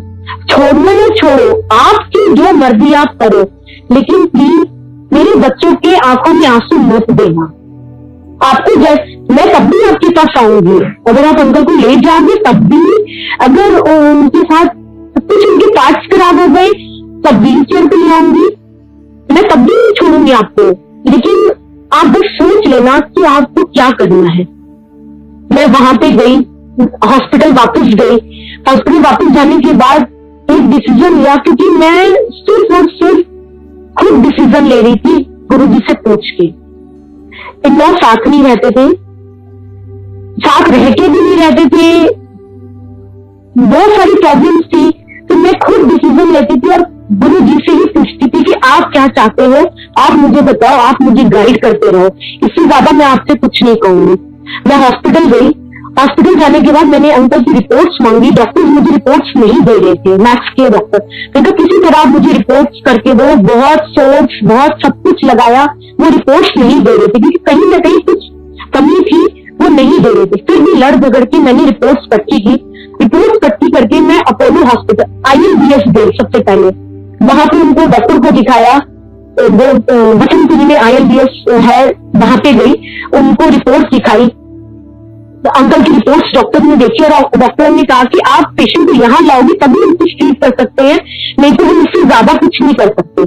छोड़ना है छोड़ो, आपकी जो मर्जी आप करो, लेकिन प्लीज मेरे बच्चों के आंखों में आंसू मत देना। आपको मैं तब भी आपके पास आऊंगी, अगर आप अंकल को ले जाओगे तब भी, अगर उनके साथ कुछ उनके पार्ट्स खराब हो गए तब व्हील चेयर पे ले आऊंगी, मैं तब भी नहीं छोड़ूंगी आपको। लेकिन आप बस सोच लेना कि आपको क्या करना है। मैं वहां पे गई, हॉस्पिटल वापस गई। हॉस्पिटल वापस जाने के बाद एक डिसीजन लिया, क्योंकि मैं सिर्फ और सिर्फ खुद डिसीजन ले रही थी गुरुजी से पूछ के। इतना साथ नहीं रहते थे, साथ रह के भी नहीं रहते थे, बहुत सारी प्रॉब्लम्स थी, तो मैं खुद डिसीजन लेती थी और गुरुजी से ही पूछती थी कि आप क्या चाहते हो, आप मुझे बताओ, आप मुझे गाइड करते रहो, इससे ज्यादा मैं आपसे कुछ नहीं कहूंगी। मैं हॉस्पिटल गई। हॉस्पिटल जाने के बाद मैंने अंकल की रिपोर्ट्स मांगी। डॉक्टर्स मुझे रिपोर्ट्स नहीं दे रहे थे, मैथ्स के डॉक्टर, क्योंकि किसी तरह मुझे रिपोर्ट्स करके दो, बहुत सोच बहुत सब कुछ लगाया, वो रिपोर्ट्स नहीं दे रहे थे, क्योंकि कहीं ना कहीं कुछ कमी थी, वो नहीं दे रहे थे। फिर भी लड़ झगड़ के मैंने रिपोर्ट्स इकट्ठी की। रिपोर्ट्स इकट्ठी करके मैं अपोलो हॉस्पिटल ILBS गई। सबसे पहले वहां पे उनको डॉक्टर को दिखाया, वसंतपुरी में ILBS है, वहां पे गई, उनको रिपोर्ट दिखाई। तो अंकल की रिपोर्ट्स डॉक्टर ने देखी और डॉक्टर ने कहा कि आप पेशेंट को यहाँ लाओगे तभी हम कुछ ट्रीट कर सकते हैं, नहीं तो हम इससे ज्यादा कुछ नहीं कर सकते।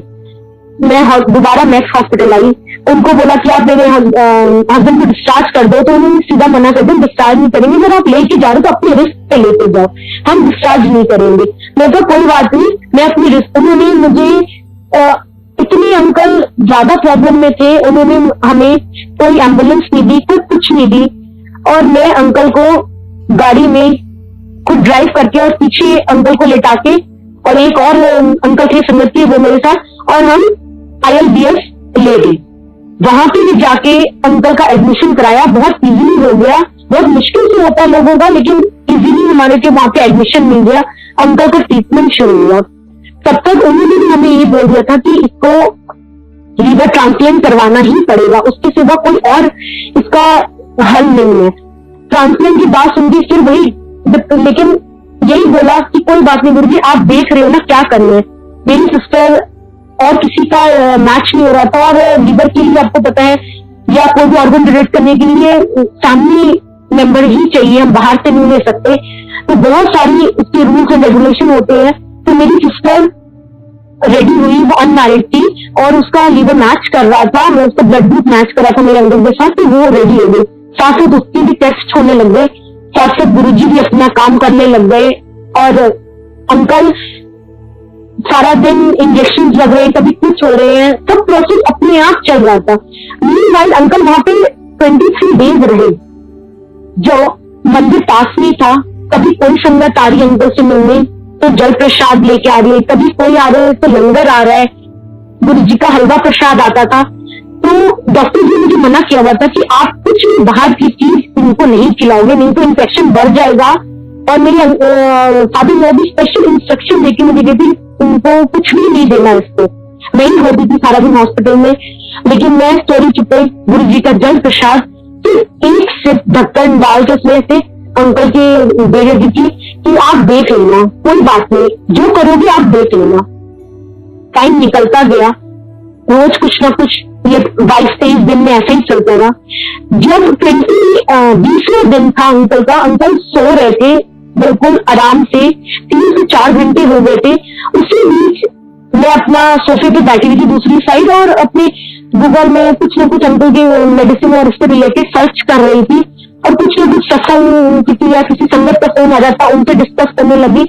मैं दोबारा मैक्स हॉस्पिटल आई, उनको बोला कि आप मेरे हस्बैंड को डिस्चार्ज कर दो, तो उन्होंने सीधा मना कर दिया, डिस्चार्ज नहीं करेंगे, अगर आप लेके जा रहे हो तो अपने रिस्क पे लेके जाओ, हम डिस्चार्ज नहीं करेंगे। मैं तो कोई बात नहीं, मैं अपनी रिस्क। उन्होंने मुझे इतने अंकल ज्यादा प्रॉब्लम में थे, उन्होंने हमें कोई एम्बुलेंस नहीं दी, कोई कुछ नहीं दी, और मैं अंकल को गाड़ी में खुद ड्राइव करके और पीछे अंकल को लेटा के, और एक और अंकल थे समझती वो मेरे साथ, और हम ILBS ले गए। वहां पे भी जाके अंकल का एडमिशन कराया, बहुत इजीली हो गया, बहुत मुश्किल से होता है लोगों का, लेकिन इजीली हमारे के वहां पे एडमिशन मिल गया, अंकल का ट्रीटमेंट शुरू हुआ। तब तक उन्होंने भी हमें ये बोल दिया था कि इसको लीवर ट्रांसप्लांट करवाना ही पड़ेगा, उसके सिवा कोई और इसका हल नहीं है। ट्रांसप्लांट की बात सुन के फिर वही, लेकिन यही बोला कि कोई बात नहीं गुरुजी, आप देख रहे हो ना क्या करना है। मेरी सिस्टर और किसी का मैच नहीं हो रहा था, और लीवर के लिए आपको पता है, या कोई भी ऑर्गन डोनेट करने के लिए फैमिली मेंबर ही चाहिए, हम बाहर से नहीं ले सकते, तो बहुत सारी उसके रूल्स एंड रेगुलेशन होते हैं। तो मेरी सिस्टर रेडी हुई, वो अनमैरिड थी और उसका लीवर मैच कर रहा था, मैं उसका ब्लड ग्रुप मैच कर रहा था मेरे अंकल के साथ, तो वो रेडी हो गई। साथ साथ उसके भी टेस्ट होने लग गए, साथ साथ गुरुजी भी अपना काम करने लग गए, और अंकल सारा दिन इंजेक्शन लग रहे हैं, कभी कुछ हो रहे हैं, सब प्रोसेस अपने आप चल रहा था। मीनवाइल अंकल वहां पे 23 डेज रहे, जो मंदिर पास में था। कभी कोई संगत आ रही है अंकल से मिलने तो जल प्रसाद लेके आ रही है, कभी कोई आ रहा है तो लंगर आ रहा है, गुरुजी का हलवा प्रसाद आता था। तो डॉक्टर जी ने मुझे मना किया हुआ था कि आप कुछ भी बाहर की चीज इनको नहीं खिलाओगे, नहीं तो इन्फेक्शन बढ़ जाएगा। और मेरे फादर ने भी स्पेशल इंस्ट्रक्शन देके मुझे दी थी, उनको कुछ भी नहीं देना इसको। मैं ही होती थी सारा दिन हॉस्पिटल में, लेकिन मैं स्टोरी चुपे गुरुजी का जल प्रसाद सिर्फ एक सिप ढक्कन डाल के उसमें से अंकल के दे दी थी कि आप देख लेना, कोई बात नहीं, जो करोगे आप देख लेना। टाइम निकलता गया, रोज कुछ ना कुछ, ये 22-23 दिन में ऐसे ही चलता रहा। जब 20वें दिन था अंकल का, अंकल सो रहे थे बिल्कुल आराम से, 3 से 4 घंटे हो गए थे। उसी बीच मैं अपना सोफे पे बैठी हुई थी दूसरी साइड, और अपने गूगल में कुछ ना कुछ अंकल के मेडिसिन और उससे रिलेटेड सर्च कर रही थी, और कुछ ना कुछ सत्संग किसी या किसी संगत का फोन आ जाता, उनसे डिस्कस करने लगी।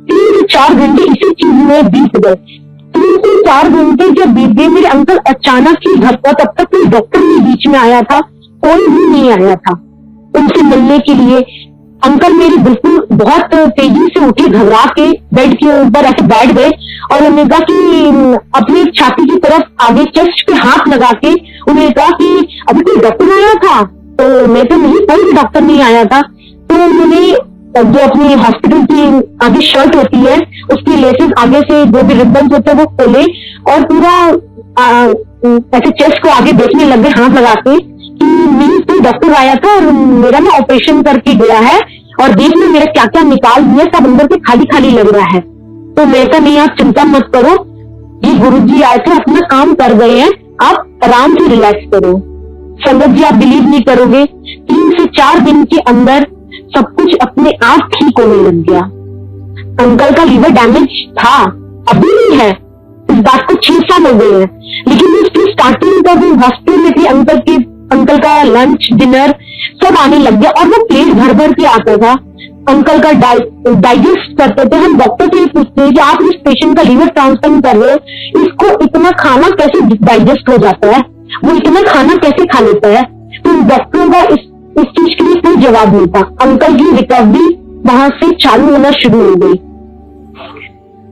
3 से 4 घंटे इसी चीज में बीत गए। 3 से 4 घंटे जब बीत गए, मेरे अंकल अचानक ही घर पर, तब तक कोई डॉक्टर नहीं बीच में आया था, कोई भी नहीं आया था उनसे मिलने के लिए। अंकल मेरे बिल्कुल बहुत तेजी से उठे, घबरा के बेड के ऊपर ऐसे बैठ गए और उन्होंने कहा कि अपनी छाती की तरफ आगे चेस्ट पे हाथ लगा के उन्होंने कहा कि अभी कोई डॉक्टर आया था? तो मैं तो नहीं, कोई भी डॉक्टर नहीं आया था। तो उन्होंने जो अपनी हॉस्पिटल की आगे शर्ट होती है उसकी लेसेस आगे से जो भी रिबन्स होते हैं वो खोले और पूरा ऐसे चेस्ट को आगे देखने लग गए हाथ लगा के कि नहीं, कोई डॉक्टर आया था और मेरा ना ऑपरेशन करके गया है और देख लो मेरा क्या क्या निकाल दिया, सब अंदर से खाली खाली लग रहा है। तो मैं कहा नहीं, आप चिंता मत करो, ये गुरुजी आए थे, अपना काम कर गए हैं, आप आराम से रिलैक्स करो। संगत जी, आप बिलीव नहीं करोगे, 3 से 4 दिन के अंदर सब कुछ अपने आप ठीक होने लग गया। अंकल का लीवर डैमेज था, अभी भी है, इस बात को 6 साल हो गए हैं, लेकिन उसकी स्टार्टिंग का भी हॉस्पिटल में थी, अंकल का लंच डिनर सब आने लग गया और वो प्लेट भर भर के आता था। अंकल का डाइजेस्ट करते थे। हम डॉक्टर से पूछते हैं कि आप इस पेशेंट का लीवर ट्रांसप्लांट कर रहे हो, इसको इतना खाना कैसे डाइजेस्ट हो जाता है, वो इतना खाना कैसे खा लेता है? तो डॉक्टरों का इस चीज के लिए कोई जवाब नहीं था। अंकल की रिकवरी वहां से चालू होना शुरू हो गई।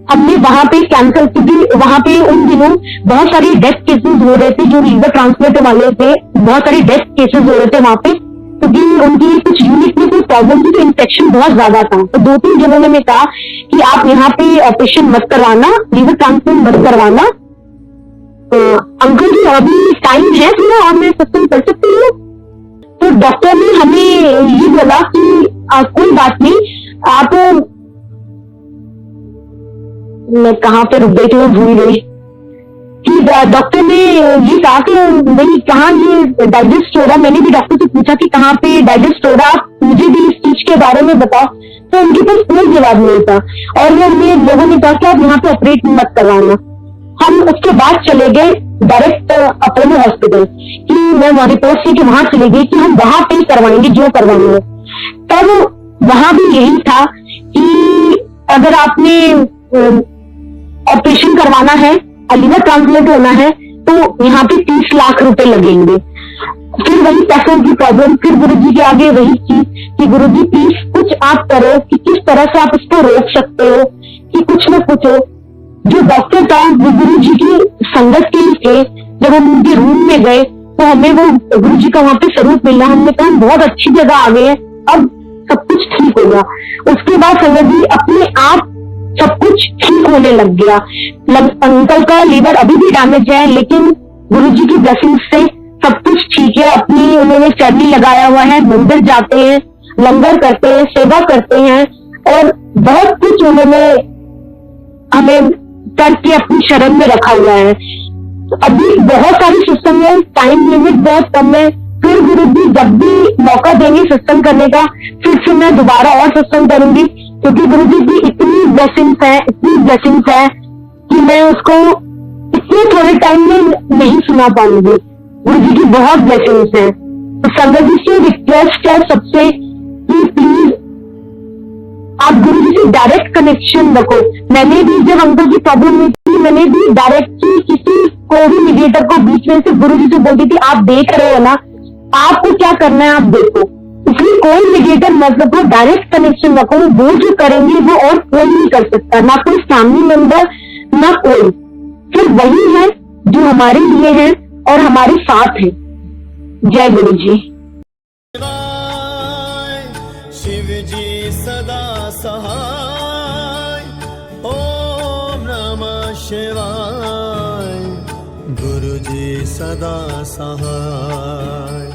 हमने वहां पे कैंसर, क्योंकि वहां पे उन दिनों बहुत सारे डेथ केसेस हो रहे थे, जो लीवर ट्रांसप्लांट वाले थे, बहुत सारे डेथ केसेस हो रहे थे वहां पे, क्योंकि उनकी कुछ यूनिट में कोई प्रॉब्लम थी, तो इन्फेक्शन बहुत ज्यादा था। तो 2-3 जनों ने कहा कि आप यहाँ पे ऑपरेशन मत करवाना, लीवर ट्रांसप्लांट मत करवाना। तो अंकल जी अभी टाइम है थोड़ा और मैं सत्संग कर सकती हूँ? तो डॉक्टर ने हमें ये बोला कि कोई बात नहीं, आप, मैं कहाँ पे रुक गई थी, मैं भूल गई कि डॉक्टर ने ये कहा कि नहीं, कहाँ ये डाइजेस्ट हो रहा। मैंने भी डॉक्टर से पूछा कि कहाँ पे डाइजेस्ट हो रहा, आप मुझे भी इस चीज के बारे में बताओ। तो उनके पास कोई जवाब नहीं था और वो लोगों ने कहा कि आप यहाँ पे ऑपरेट मत करवाना। हम उसके बाद चले गए डायरेक्ट अपोलो हॉस्पिटल, कि मैं वहां रिपोर्ट लेके वहां चले गई कि हम वहां पे करवाएंगे जो करवाएंगे। तब वहां भी यही था कि अगर आपने ऑपरेशन करवाना है, लीवर ट्रांसप्लांट होना है, तो यहाँ पे 30 लाख रुपए लगेंगे। फिर वही पैसों की प्रॉब्लम, फिर गुरुजी के आगे वही चीज कि गुरुजी प्लीज कुछ आप करो कि किस तरह से आप इसको रोक सकते हो, कि कुछ न कुछ हो। जो डॉक्टर था वो गुरुजी की संगत के ही थे। जब हम उनके रूम में गए तो हमें वो गुरुजी का वहां पे स्वरूप मिला। हमने कहा हम बहुत अच्छी जगह आ गए हैं, अब सब कुछ ठीक होगा। उसके बाद संगत जी अपने आप सब कुछ ठीक होने लग गया। अंकल का लीवर अभी भी डैमेज है, लेकिन गुरुजी की ब्लेसिंग से सब कुछ ठीक है। अपनी उन्होंने चरनी लगाया हुआ है, मंदिर जाते हैं, लंगर करते हैं, सेवा करते हैं और बहुत कुछ उन्होंने हमें करके अपनी शरण में रखा हुआ है। अभी बहुत सारी सिस्टम है, टाइम लिमिट बहुत कम है। फिर गुरुजी जब भी मौका देंगे सत्संग करने का, फिर से मैं दोबारा और सत्संग करूंगी, क्योंकि गुरुजी की इतनी ब्लेसिंग्स है कि मैं उसको इतने थोड़े टाइम में नहीं सुना पाऊंगी। गुरुजी की बहुत ब्लेसिंग्स है। तो संगत जी से रिक्वेस्ट है सबसे कि प्लीज आप गुरुजी से डायरेक्ट कनेक्शन रखो। मैंने भी जब अंकल की प्रॉब्लम हुई थी, मैंने भी डायरेक्टली किसी को भी मीडिएटर को बीच में से गुरुजी से बोलती थी, आप देख रहे हो ना, आपको क्या करना है आप देखो। इसलिए कोई मीडिएटर मत रखो, डायरेक्ट कनेक्शन रखो। वो जो करेंगे वो और कोई नहीं कर सकता, ना कोई फैमिली मेंबर, ना कोई। फिर वही है जो हमारे लिए है और हमारे साथ है। जय गुरु जी। शिव जी सदा सहाय, ओम नमः शिवाय, गुरु जी सदा सहाय।